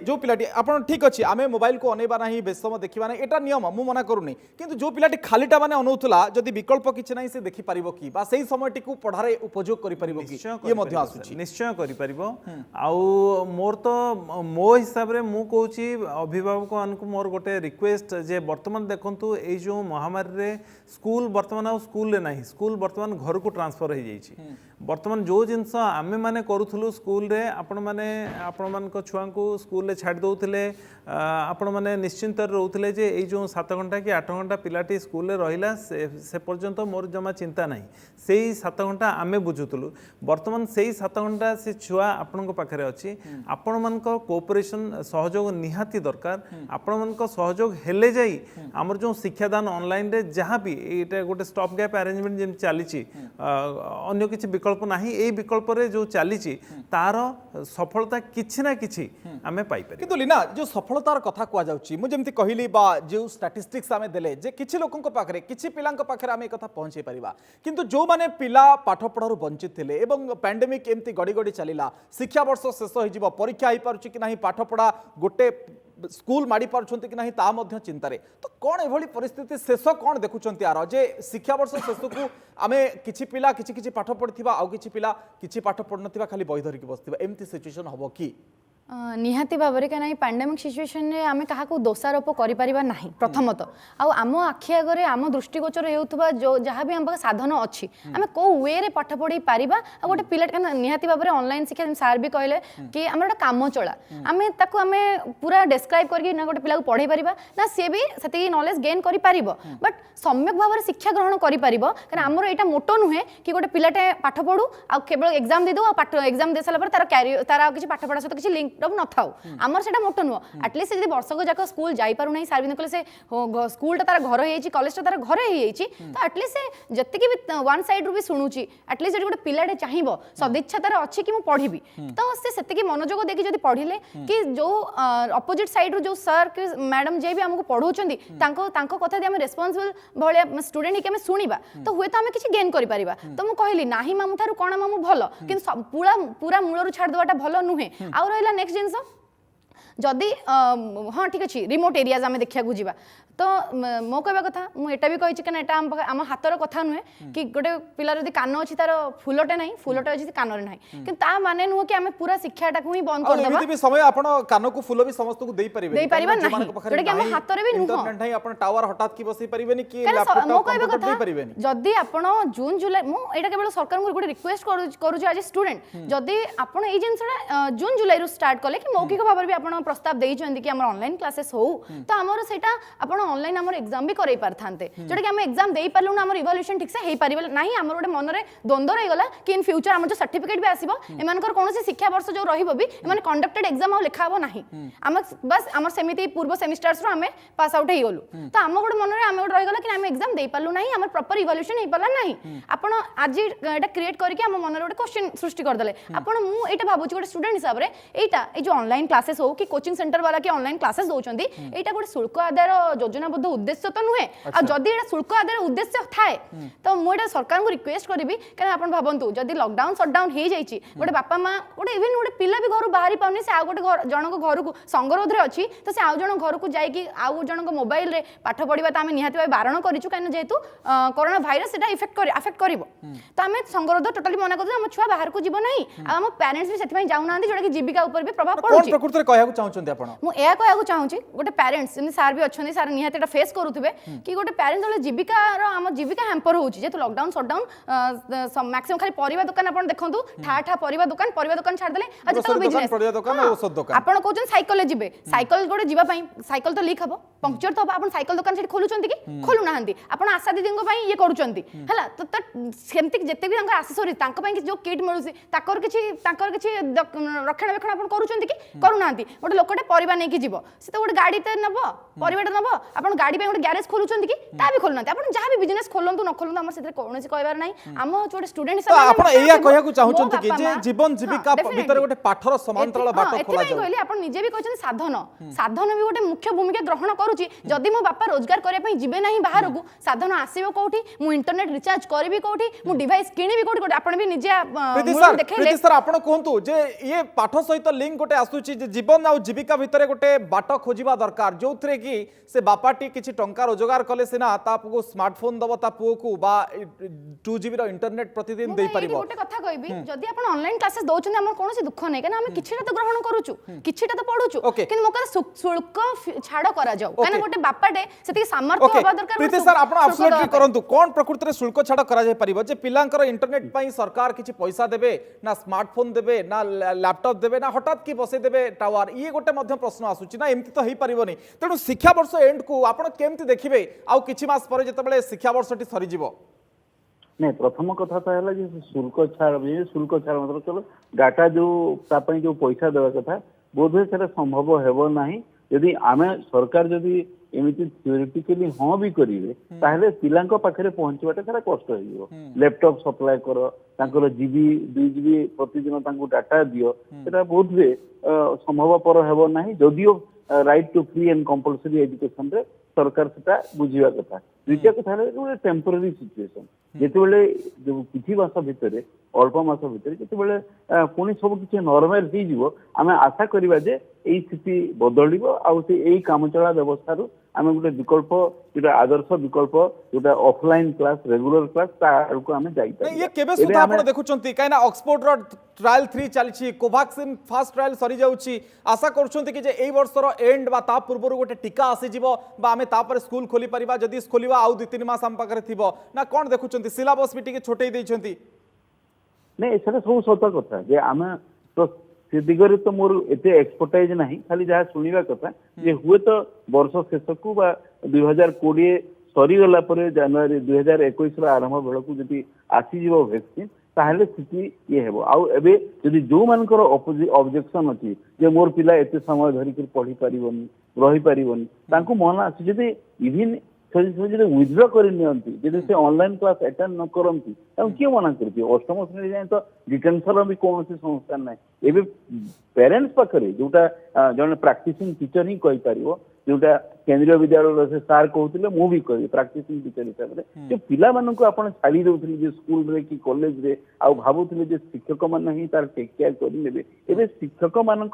जो पिलाटी आपण ठीक अछि आमे मोबाइल को अनेबा नाही बेसम देखिबा नाही एटा नियम मु मना करूनी किंतु जो पिलाटी खालीटा माने अनौतला जदि विकल्प किछि नाही से देखि परिबो कि बा सेही समय टिकु पढ़ारे उपयोग करि परिबो कि ये मध्य आसुछि निश्चय करि परिबो आउ मोर तो मो हिसाब रे मु कहूची अभिभावक मानकु मोर गोटे रिक्वेस्ट जे वर्तमान देखंतु ए जो महामारी रे स्कूल वर्तमान आ स्कूल रे नाही स्कूल वर्तमान घर को ट्रांसफर हो जाइछि वर्तमान जो जिनस आमे माने करूथुलु स्कूल रे आपण मान छुआ को स्कूल रे छाड़ दउथिले आपण माने निश्चिंत रहउथिले जे ए जो 7 घंटा कि 8 घंटा पिलाटी स्कूल रे रहिला से पर्यंत मोर जमा चिंता नाही सेही 7 घंटा आमे बुझुथुलु वर्तमान सेही 7 घंटा से छुआ आपण पाखरे अछि आपण मान कोऑपरेशन सहयोग निहाती दरकार आपण मान सहयोग हेले जाई हमर जो शिक्षादान ऑनलाइन रे जहां भी एटा गोटे स्टॉप गैप अरेंजमेंट जेम चलीछि अन्य किछि विकल्प नाही ए विकल्प रे जो चलीछि तार सफलता किछि ना किछि आमे पाई पारि किंतु लीना जो सफलतार कथा कुआ जाउची मु जेमति कहिली बा जो स्टैटिस्टिक्स आमे देले जे किछि लोकन पाखरे किछि पिलांक पाखरे आमे कथा पहुंचे परिबा किंतु जो माने पिला पाठ पढारु वंचित थिले एवं पैंडेमिक एमति गडी गडी चलिला शिक्षा वर्ष शेष होई जिवो परीक्षा आइ पारुची कि नाही पाठ पढा गोटे स्कूल माड़ी पार्छन्ति कि नहीं ता मध्य चिंतारे तो कौन एभली परिस्थिति शेष कौन देखुछन्ति आरो जे शिक्षा वर्ष शेष को आमे किछि पिला किछि पाठ पढ़िथिबा आ किछि पिला किछि पाठ पढ़नथिबा खाली बही धरिक बसथिबा एमती सिचुएशन हबो कि निहाती भाव में कहीं पैंडेमिक सिचुएशन में आम क्या दोषारोप कर प्रथमत आम आखि आगे आम दृष्टिगोचर होता जो जहाँ भी आम साधन अच्छी आम कौ वे पाठ पढ़ी पार गोटे पिला निहाती भाव में ऑनलाइन शिक्षा सार भी कहले कि आम गोटे कम चला आम पूरा डेस्क्राइब करके ना गोटे पिला पढ़े पार ना सी भी से नॉलेज गेन कर बट सम्यक भाव में शिक्षा ग्रहण कर आमर यहाँ मोटो नुहे कि गोटे पिलाटे पाठ पढ़ू आ केवल एग्जाम दे दो एग्जाम दे सारा तार कैरियर तार किसी पाठ पढ़ा सहित किसी लिंक न था आमर से मोटो नुह एटलिस्ट जब वर्षक जाक स्कूल जापारू ना सार भी कहले से स्कूलटा तार घर हो कॉलेजटा तार घर हो तो एटलिस्ट से जति भी वन साइड रू भी शुणुची एटलिस्ट जो गोटे पिलाटे चाहिए सदिच्छा तार अच्छी कि पढ़ी तो से मनोजोग देखिए जब पढ़ले कि जो अपोजिट साइड रू जो सर कि मैडम जे भी आमको पढ़ाऊँ कथा आम रेस्पॉन्सिबल भाया स्टूडेंट ही शुणा तो हुए तो आम किसी गेन कर तो मुझे कहली ना मामू ठार कौन मामू भल कि पूरा मूलर छाड़देवाटा भल नुहे आउ रहा नेक्स्ट जिनस जदि हाँ ठीक अच्छे रिमोट एरियाज आम देखा जा तो मो कहवा कथा मुझे भी कही कहीं आम हाथर कथा नुहे कि गोटे पिलार जब कान अच्छी तार फुलटे ना फुलटे अच्छी कान ना कि माने नुह कि आम पूरा शिक्षाटा ही बंद कर समय आपण कान को फुल भी समस्त को दे पारिबे हाथ में भी नुह आपण टावर हठात की बसई पारिबेनी कि मो कहवा कथा जदि आपण जून जुलाई मुझे केवल सरकार को गोटे रिक्वेस्ट करूँ आज स्टूडेंट जदि आपण ये जिनसा जून जुलाई स्टार्ट कले कि मौखिक भाव में आप प्रस्ताव देइछन्ति कि आम ऑनलाइन क्लासेस हो तो आमर सेटा आपण ऑनलाइन आमर एग्जाम भी करई पारथांते जोटा कि आम एग्जाम देई पारलु आमर इवैल्यूएशन ठीक से हेई पारिबल नाही आमर गोटे मन रे द्वंद्व रही गला कि इन फ्यूचर आमर जो सर्टिफिकेट भी आसीबो एमानकर कोनोसी शिक्षा वर्ष जो रहिबो भी एमान कंडक्टेड एग्जाम आ लेखा हो नाही आम बस आमर सेमिति पूर्व सेमिस्टर्स रो आमे पास आउट हेई गलु तो आम गोटे मन रे आमे गोटे रही गला कि आम एग्जाम देई पारलु नाही आमर प्रॉपर इवैल्यूएशन हेई पारला नाही आपण आज एटा क्रिएट करके आम मन रे गोटे क्वेश्चन सृष्टि कर देले आपण मु एटा भाबुची गोटे स्टूडेंट हिसाब रे एटा ए जो ऑनलाइन क्लासेस हो कि कोचिंग सेंटर वाला कि ऑनलाइन क्लासेस दउचंदी एटा गोटे शुल्क आदायर योजनाबद्ध उद्देश्य तो नुहे आ जदि एटा शुल्क आदायर उद्देश्य थाए तो मु एटा सरकार को रिक्वेस्ट करबी कारण आपण भाबंतु जदि लॉकडाउन शटडाउन हे जाईची गोटे बापा मां गोटे इवन गोटे पिला भी घर बाहरी पाउनी से आ गोटे जनक घर को संगरोध रे अछि तो से आ जन घर को जाई कि आ जनक मोबाइल रे पाठ पढिबा त आमे निहाती बारण करिछु कारण जेतु कोरोना भाइरस एटा अफेक्ट करिवो तो आमे संगरोध टोटली मना करदु हम छुआ बाहर को जीव नाही आ हम पेरेंट्स भी सेति जाउ नांदी जोटा कि जीविका ऊपर भी प्रभाव पडुची कोन प्रकृति रे कहया चाहछन्ती आपण मु एया कहया चाहूची गोटे पेरेंट्स जेमि सार भी अछन्ती सार निहाती एटा फेस करूथबे कि गोटे पेरेंट्स वाले जीविका रो हम जीविका हैम्पर होउची जेतु लॉकडाउन शटडाउन मैक्सिमम खाली परिबा दुकान आपण देखंतु ठा परिबा दुकान छाड़ देले आज तो बिजनेस परिबा दुकान औषध दुकान आपण कहउछन साइकिल ले जिबे साइकिल गोटे जीवा पई साइकिल तो लीक हबो पंक्चर तो आपण साइकिल दुकान से खोलुचंती कि खोलु नाहंती आपण आशा दीदी को पई ये करूचंती हला तो सेमति जते भी तांका एक्सेसरीज तांका पई जो किट मिलुसी ताकर किछि रक्षणाबेक्षण आपण करूचंती कि करू नाहंती गोटे गोटे लोकटे परिवा नहीं जीव से तो गोटे गाड़ीटे नब परिवाटे नब आप गाड़ी गोटे ग्यारेज खोलुंट कि ता भी खोलुना आप जहाँ भी बिजनेस खोलतु न खोलतु आम से कौन कहबार ना आम गोटे स्टूडेंट जीवन जीविका भितर गोटे पाठर समांतराल बाट खोला जाय कहली आप निजे भी कहते साधन साधन भी गोटे मुख्य भूमिका ग्रहण करुच्ची जदि मो बापा रोजगार करने जीवे ना बाहर को साधन आसो कौटी मु इंटरनेट रिचार्ज करी कौटी मु डिवाइस किणी कौटी आप निजे प्रीति सर आपण कहतु जे ये पाठ सहित लिंक गोटे आसुची जे जीवन आ जीविका भितर गोटे बाट खोजिबा दरकार जो थरे कि से बापाटी किछि टंका रोजगार कले सिना तापको स्मार्टफोन दबो ता पुओ को बा 2GB रो इंटरनेट प्रतिदिन देई परिबो गोटे कथा कहबी जदि आपण ऑनलाइन क्लासेस दोछन हमर कोनोसी दुख नै केना हम किछिटा तो ग्रहण करूछु किछिटा तो पढुछु किन मोकर शुल्क छाड़ करा जाऊ काना गोटे बापाटे सेति सामर्थ्य होबा दरकार प्रीति सर आपण एब्सोल्युटली करंतु कोन प्रकृति रे शुल्क छाड़ करा जाय परिबो जे पिलांकर इंटरनेट पई सरकार किछि पैसा देबे ना स्मार्टफोन देबे ना लैपटॉप देबे ना हठात की बसे देबे टावर ये गोटे मध्य प्रश्न आसुची ना एमती तो हेई परिबोनी तेणु शिक्षा वर्ष एंड को आपण केमती देखिबे आउ किछि मास पर जेतेबेले शिक्षा वर्षटी सरी जिवो नहीं प्रथम कथा तो है शुल्क छाड़ मतलब चलो डाटा जो जो पैसा देवा कथा बोधे से संभव हेबो नाही यदि आमे सरकार जदि एमती थ्योरेटिकली हाँ भी करेंगे ताहले पिलांको पाखरे पहुंचवाटा सारा कष्ट हो लैपटॉप सप्लाई कर तांकर जीबी 2GB प्रतिदिन तांको डाटा दियो सेटा बहुत वे संभवपर हेबो नाही जदियो right to free and compulsory education रे सरकार सेटा बुझिया कथा द्वितीय कथा है टेम्पररी सिचुएशन जेतेबेले जो किछि मास भितर अल्प मास भितर जेतेबेले पुणी सब किछि नॉर्मल हो जिवो आमे आशा करिबा जे एई स्थिति बदलिबो आ से एई कामचला व्यवस्था रु आमे गोटे विकल्प जोटा आदर्श विकल्प जोटा ऑफलाइन क्लास रेगुलर क्लास तार को आमे जाई ये केबे सुधा आपण देखुचंती काइना ऑक्सफोर्ड रो ट्रायल 3 चलीछि कोवैक्सिन फास्ट ट्रायल सरी जाउछि आशा करछंती कि जे एई वर्षर एंड बा ता पूर्व गोटे टीका आसी जिवो बा आमे ता पर स्कूल खोली परिबा जदि खोलिबा आउ 2-3 मास हम पाखरे थिबो ना कोन देखुचंती सिलेबस भी टिके छोटै दैछंती नहीं एसरा सब सत कथा जे आमे तो से दिगरे तो मोर एते एक्सपर्टाइज नाही खाली जहा सुनिबा कथा जे हुए तो वर्ष शेष को बा 2020 सरी गला परे जनवरी 2021 रो आरंभ बेलकू जदि आसी जीवो वैक्सीन ताहले स्थिति ये हेबो आउ एबे जदि जो मानकर ऑब्जेक्शन अछि जे मोर पिला एते समय धरि के पढ़ी परिबोनी रही परिबोनी तांको मन आसी जदि इवन जदि विथड्र कर जदि से ऑनलाइन क्लास अटेंड न करती किए मना करती अष्टम श्रेणी जाए तो डिटेंशन भी कौन संस्था ना एवं पेरेन्ट्स पाखे जोटा जन प्राक्टिसिंग टीचर ही कही पार जोटा केंद्रीय विद्यालय से सार कहते मुझे कह प्राक्टिसिंग टीचर हिसाब से पिला मानक आप छाड़ी दौले स्कूल रे कि कॉलेज रे आ भावुले शिक्षक मैंने ही तार टेक केयर करेंगे एवं शिक्षक मान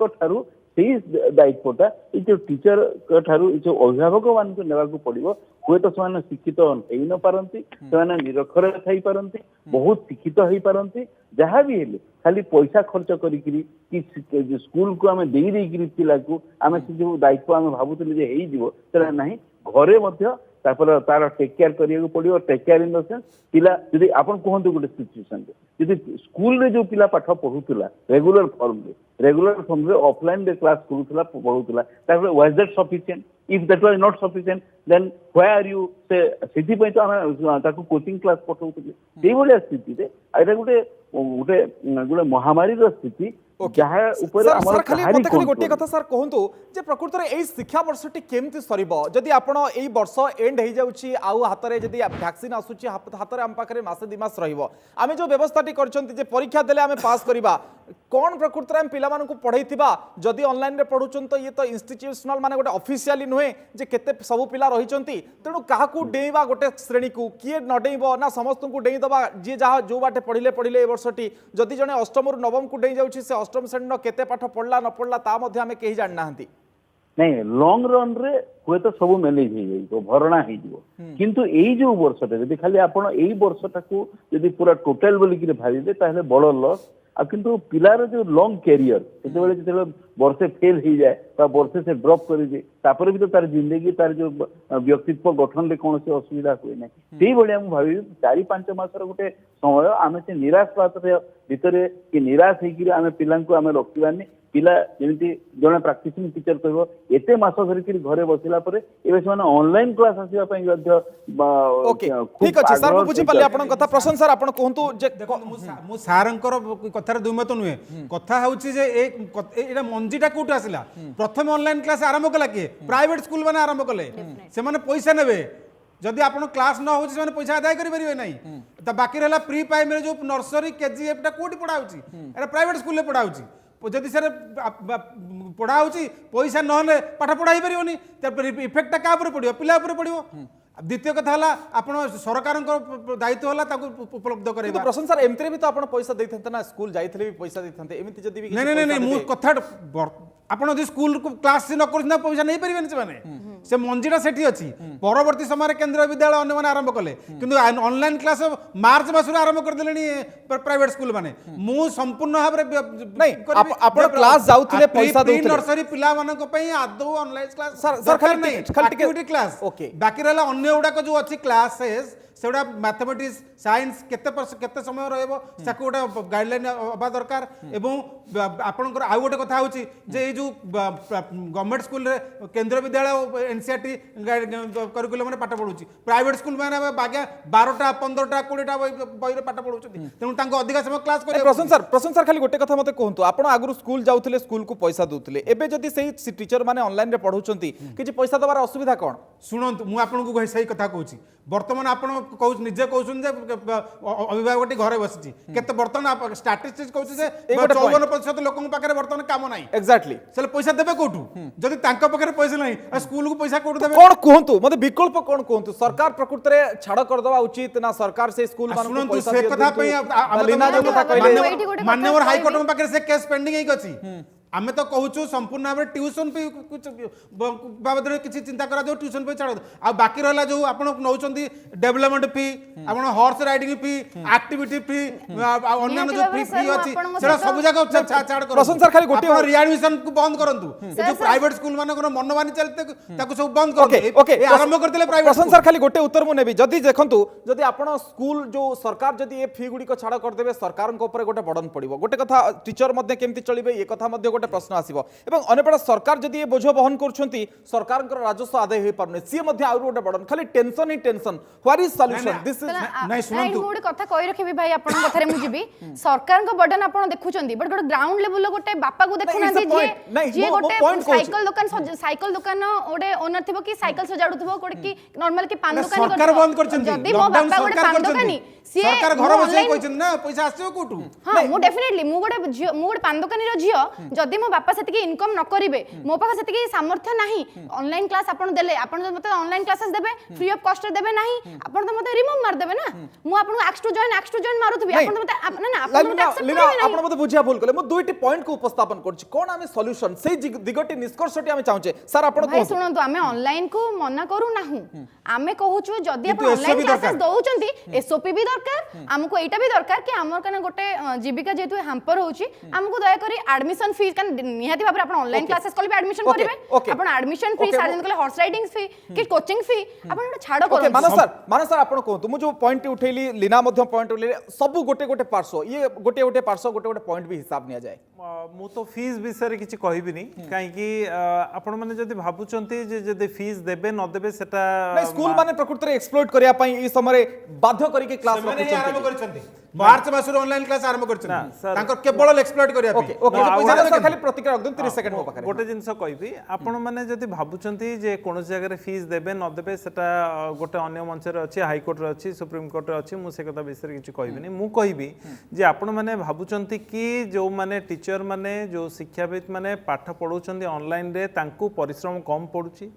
दायित्वटा ये जो टीचर ठारू जो अभिभावक मान को पड़ो हुए तो से शिक्षित हो न पारती से निरक्षर थी पारती बहुत शिक्षित हो पारती जहाँ भी हेले खाली पैसा खर्च करी स्कूल को आम दे पिला को आम से जो दायित्व आम भावुले ना घरे तार टेक केयर करिया पड़ो take care in the sense पिला जदि आपन कहंतु गोटे सिचुएशन जदि स्कूल रे जो पिला पाठ पढुतला रेगुलर फॉर्म रे ऑफलाइन रे क्लास करूतला पढुतला तापर was that sufficient if that was not sufficient then where are you say city पय तो हम ताको कोचिंग क्लास पठौतले सेही भलिया स्थिति रे आइरा गोटे गोटे गोटे महामारी रो स्थिति जहाँ ऊपर सर खाली गोटे कथा सर कहतु जे प्रकृत में यही शिक्षा वर्षटी केमती सरब जदि आपण एई वर्ष एंड हो जाउछि आउ हातरे जदि वैक्सीन आसुछि हातरे आम पाखरे मासे 2 मास रहिबो आमे जो व्यवस्थाटी करछंती जे परीक्षा देले आमे पास करिबा कोन प्रकृत में पिला मानकु पढैथिबा जदि ऑनलाइन रे पढुछन तो ये तो इंस्टीट्यूशनल माने गोटे ऑफिशियली नुहे जे केते सब पिला रहिछंती तेणु काहाकू डेइबा गोटे श्रेणी को किए न डेइबो ना समस्त को डेइ दबा जे जहा जो बाटे पढिले ए वर्षटी जदि जने अष्टम रु नवम को डेइ जाउछि से अष्टम श्रेणी केते पाठ पढ़ला न पढ़ला ता मध्ये आमे केही जान नाहंती नहीं लॉन्ग रन रे हुए तो सब मैनेज हो जाइबो भरणा हो जिवो किंतु एई जो वर्षटा जदि खाली आपण एई वर्षटा को जदि पूरा टोटल बोली कि भाबिबे ताहले बड़ लॉस आ किंतु पिलार जो लॉन्ग कैरियर सेते बेले वर्षे फेल हो जाए वर्षे से ड्रॉप कर दे तापर भी तो तार जिंदगी तार जो व्यक्तित्व गठन में कौन से असुविधा हुए ना से भाई भावी 4-5 मासर गोटे समय आम से निराश भितर कि निराश होकर आम पिला रखानी ପିଲା ଯେମିତି ଜଣେ ପ୍ରାକ୍ଟିସିଂ ଟିଚର କହିବ ଏତେ ମାସ ଧରିକି ଘରେ ବସିଲା ପରେ ଏବେ ସେମାନେ ଅନଲାଇନ କ୍ଲାସ ଆସିବା ପାଇଁ ମଧ୍ୟ ओके ठीक अच्छे सर बुझी पाली आपन कथा प्रशांत सर आपन कहंतु जे मु सारंकर कथार दुईमत नुहे कथा होची जे एटा मंजीटा कोठु आसिला प्रथम ऑनलाइन क्लास आरंभ कला के प्राइवेट स्कूल माने आरंभ कले से माने पैसा नेबे जदि आपन क्लास न होची से पैसा अदाय करि परिबे नाही त बाकी रहला प्री प्राइमरी जो नर्सरी केजीएफ टा कोठी पढा होची एटा प्राइवेट स्कूल ले पढा होची जदि सर पढ़ा होची पैसा नहले पाठ पढ़ाई परिबनी त इफेक्ट टा का ऊपर पड़ियो पिला ऊपर पड़ियो द्वितीय कथा हला आपण सरकार दायित्व हला ताको उपलब्ध करैबा प्रशांत सर एमते भी तो आपन पैसा दैथंते ना स्कूल जाइथिले भी पैसा दैथंते एमिति जदि भी नहीं नहीं नहीं मु कथा आपण जदि स्कूल क्लास न करछना पैसा नहीं परिबेन से माने से मंजीटा सेठी अछि परवर्ती समय केंद्र विद्यालय अन्य माने आरंभ कले किंतु ऑनलाइन क्लास मार्च मास आरंभ कर देलेनी प्राइवेट स्कूल माने मु संपूर्ण भाबरे नहीं आपण क्लास जाउथिले पैसा दउथिले नर्सरी पिला मानक पई आदो ऑनलाइन क्लास सर खाली एक्टिविटी क्लास ओके बाकी रहला अन्य उडा जो अछि क्लासेस सेटा मैथमेटिक्स साइंस केते समय रहबो साको गोटा गाइडलाइन अबा दरकार एवं आपनकर आउ गोटे कथा होची जे ए जो गवर्नमेंट स्कूल रे केंद्र विद्यालय एनसीईआरटी करिकुलम रे पाठ पढुची प्राइवेट स्कूल माने बागे 12टा 15टा 20टा बही रे पाठ पढुचती तेनु तांको अधिक समय क्लास करे प्रशांत सर खाली गोटे कथा मते कहंतु आपण आगु स्कूल जाउथिले स्कूल को पैसा दउथिले एबे जदि सेही टीचर माने ऑनलाइन रे पढुचंती किछि पैसा दबार असुविधा कोन सुनंतु मु आपनको सही कथा कहूची वर्तमान आपण कहू निजे कहउछन जे अभिभावकटी घरे बसिची केते वर्तमान स्टैटिस्टिक्स कहउछ जे 54% लोकन पाखरे वर्तमान काम नाही एग्जैक्टली सेले पैसा देबे कोठू जदि तांका पाखरे पैसा नाही स्कूल को पैसा कोठू देबे कोन कहंतु मते विकल्प कोन कहंतु सरकार प्रकृति रे छाड़ कर दवा उचित ना सरकार से स्कूल मान सुनंतु पैसा से कथा पई लीना जो कथा कहले माननीय हाई कोर्ट पाखरे से केस पेंडिंग हेक अछि आमे तो कहूँ संपूर्ण भाव में ट्यूशन पे बाबद किसी चिंता करा जाओ ट्यूशन पे छाड़ आ बाकी रहला जो आपण नौचंदी डेवलपमेंट फी आपण हॉर्स राइडिंग फी एक्टिविटी फी अन्य जो फी अछि सेरा सब जगह छाड़ करो प्रशांत सर खाली गोटे रिएडमिशन को बंद करंतु जो प्राइवेट स्कूल मानकर मनमानी चलते ताको सब बंद करंतु ओके आरंभ करथिले प्राइवेट प्रशांत सर खाली गोटे उत्तर मु नेबी जदि देखंतु जदि आपण स्कूल जो सरकार जदि ए फी गुडी को छाड़ कर देबे सरकार को ऊपर गोटे बर्डन पड़िबो गोटे कथा टीचर मध्ये केमति चलिबे ये कथा मध्ये गोटे प्रश्न आसीबो एवं अनेपड़ा सरकार जदि ये बोझ बहन करछंती सरकार राजस्व आदाय होई पारने सी मध्ये आउर गोटे बर्डन खाली tension he tension what is solution this is नहीं सुनंतु गोटे कथा कहि रखिबी भाई आपण कथारे मु जिबी सरकार को बर्डन आपण देखुचंती बट गोटे ग्राउंड लेवल गोटे बापा को देखुनांती जे गोटे साइकिल दुकान ओडे ओनर थिबो कि साइकिल सजाडुथबो कोड कि नॉर्मल कि पान दुकान सरकार बंद करछंती जदि मो बापा गोटे पान दुकानी सरकार घर बसे कहछन ना पैसा आछो कोठू हां मु डेफिनेटली मु गोटे पान दुकानी रो झियो जदि मो बापा सेतिकी इनकम न करिवे मो पाखा सेतिकी सामर्थ्य नाही ऑनलाइन क्लास आपण देले आपण मते ऑनलाइन क्लासेस देबे फ्री ऑफ कॉस्ट देबे नाही आपण तो मते रिमूव मार देबे ना मु आपण एक्स टू जॉइन मारुथबी आपण तो मते ना ना आपण मते एक्सेप्ट लीना आपण मते बुझिया भूल कले मु दुईटी पॉइंट को उपस्थापन करछि कोन आमे सॉल्यूशन सेही दिगटी निष्कर्षटी आमे चाहूचे सर आपण भाई सुनंतु आमे ऑनलाइन को मना करू नाहु आमे कहूछु जदि आपण ऑनलाइन क्लासेस दउचंती एसओपी भी दरकार हमको एटा भी दरकार कि हमर कने गोटे जीविका जेतु हैम्पर होउची हमको दया करी एडमिशन फी कन निहाती भाबरे आपण ऑनलाइन क्लासेस कल भी एडमिशन करिवे आपण एडमिशन फी सार्जन कले हॉर्स राइडिंग फी कि कोचिंग फी आपण छाड़ करो मानस सर आपण कहंतु मु जो पॉइंट उठैली लीना मध्य पॉइंट उठैली सब गोटे गोटे पार्श्व ये गोटे गोटे पार्श्व गोटे गोटे पॉइंट भी हिसाब निया जाए मु तो फीस विषय रे किछि कहिबिनी काहे कि आपण माने जदि भाबुचंती जे जदि फीस देबे न देबे सेटा स्कूल माने प्रकृति रे एक्सप्लोइट करिया पई ई समय बाध्य करी के क्लास आरंभ करछंती मार्च मास रो ऑनलाइन क्लास आरंभ करछंती तांकर केवल एक्सप्लोइट करिया ओके पैसा खाली प्रतिक्रिया रख 30 सेकंड मो पाखरे गोटे जिंस कहबी आपण माने जदि भाबुचंती जे कोन जगह रे फीस देबे न देबे सेटा गोटे अन्य मंच रे अछि हाई कोर्ट रे अछि सुप्रीम कोर्ट रे अछि मु से कथा विषय किछि कहबिनी मु कहबी जे आपण माने भाबुचंती कि जो माने टीचर माने जो शिक्षाविद माने पाठ पढौचंती ऑनलाइन रे तांकू परिश्रम कम पडुची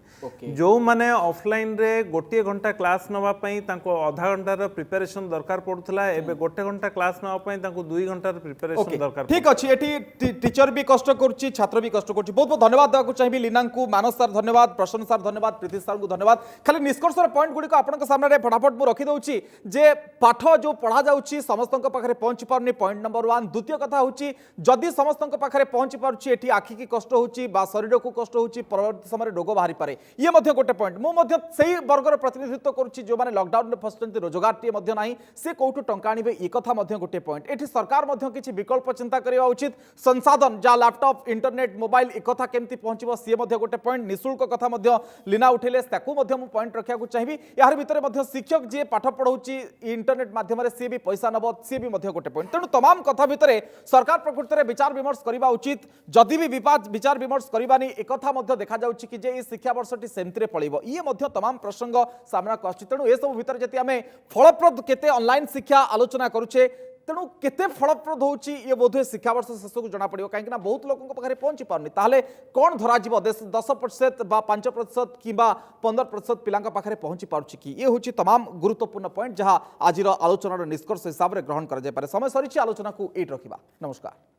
जो माने ऑफलाइन रे गोटे घंटा क्लास नवा पई तांको आधा घंटा रो प्रिपरेशन दरकार पडुथला एबे गोटे घंटा क्लास नवा पई तांको 2 घंटा रो प्रिपरेशन दरकार ठीक अछि एठी टीचर भी कष्ट करछि छात्र भी कष्ट करछि बहुत बहुत धन्यवाद देବାକୁ चाहिबी लीना को मानस सर धन्यवाद प्रसन्न सर धन्यवाद प्रीति सर को धन्यवाद खाली निष्कर्ष पॉइंट गुडी को आपनक सामने फटाफट मु रखि दउछि जे पाठ जो पढ़ा जाउछि समस्तक पाखरे पहुंची पारनी पॉइंट नंबर 1 द्वितीय कथा होछि जदि समस्तक पाखरे पहुंची पारुछि एठी आखि की कष्ट होछि बा शरीर को कष्ट होछि परवर्ती समय रोग बाहरी पारे ये मध्ये गोटे पॉइंट मु मध्ये सेही वर्गर प्रतिनिधित्व करूछि जो माने लॉकडाउन रे फसचंती रोजगार टी मध्ये नाही से कोठु टंका आनिबे ए कथा मध्ये गोटे पॉइंट एठी सरकार मध्ये किछि विकल्प चिंता करिवा उचित संसाधन जा लैपटॉप इंटरनेट मोबाइल एक कथा केमती पहुंचबो सी मध्य गोटे पॉइंट निशुल्क कथा मध्य लीना उठेले ताकू मध्य मु पॉइंट रखिया को चाहिबी यार भितरे मध्य शिक्षक जे पाठ पढौची इंटरनेट माध्यम रे सी भी पैसा नबो सी भी मध्य गोटे पॉइंट तेणु तमाम कथा भितरे सरकार प्रकृति रे विचार विमर्श करबा उचित जदि भी विचार विमर्श करबानी एक कथा मध्य देखा जाउची कि जे ई शिक्षा वर्षटी सेमति रे पळिबो ये मध्य तमाम प्रसंग सामना आछि तेणु ए सब भितर जति आमे फलप्रद केते ऑनलाइन शिक्षा आलोचना करूछे तेणु केते फलप्रद होची ये बोधे शिक्षा वर्ष शेष को जना पड़िबो काहे कि ना बहुत लोकन पाखे पहुंची पारनी ताहले कोन धरा जीवो 10% बा 5% किबा 15% पिलांका पाखे पहुंची पारुची कि ये होची तमाम गुरुत्वपूर्ण पॉइंट जहां आजिर आलोचनार निष्कर्ष हिसाब रे ग्रहण करा जाय पारे समय सरीची आलोचना को एट रखिबा नमस्कार।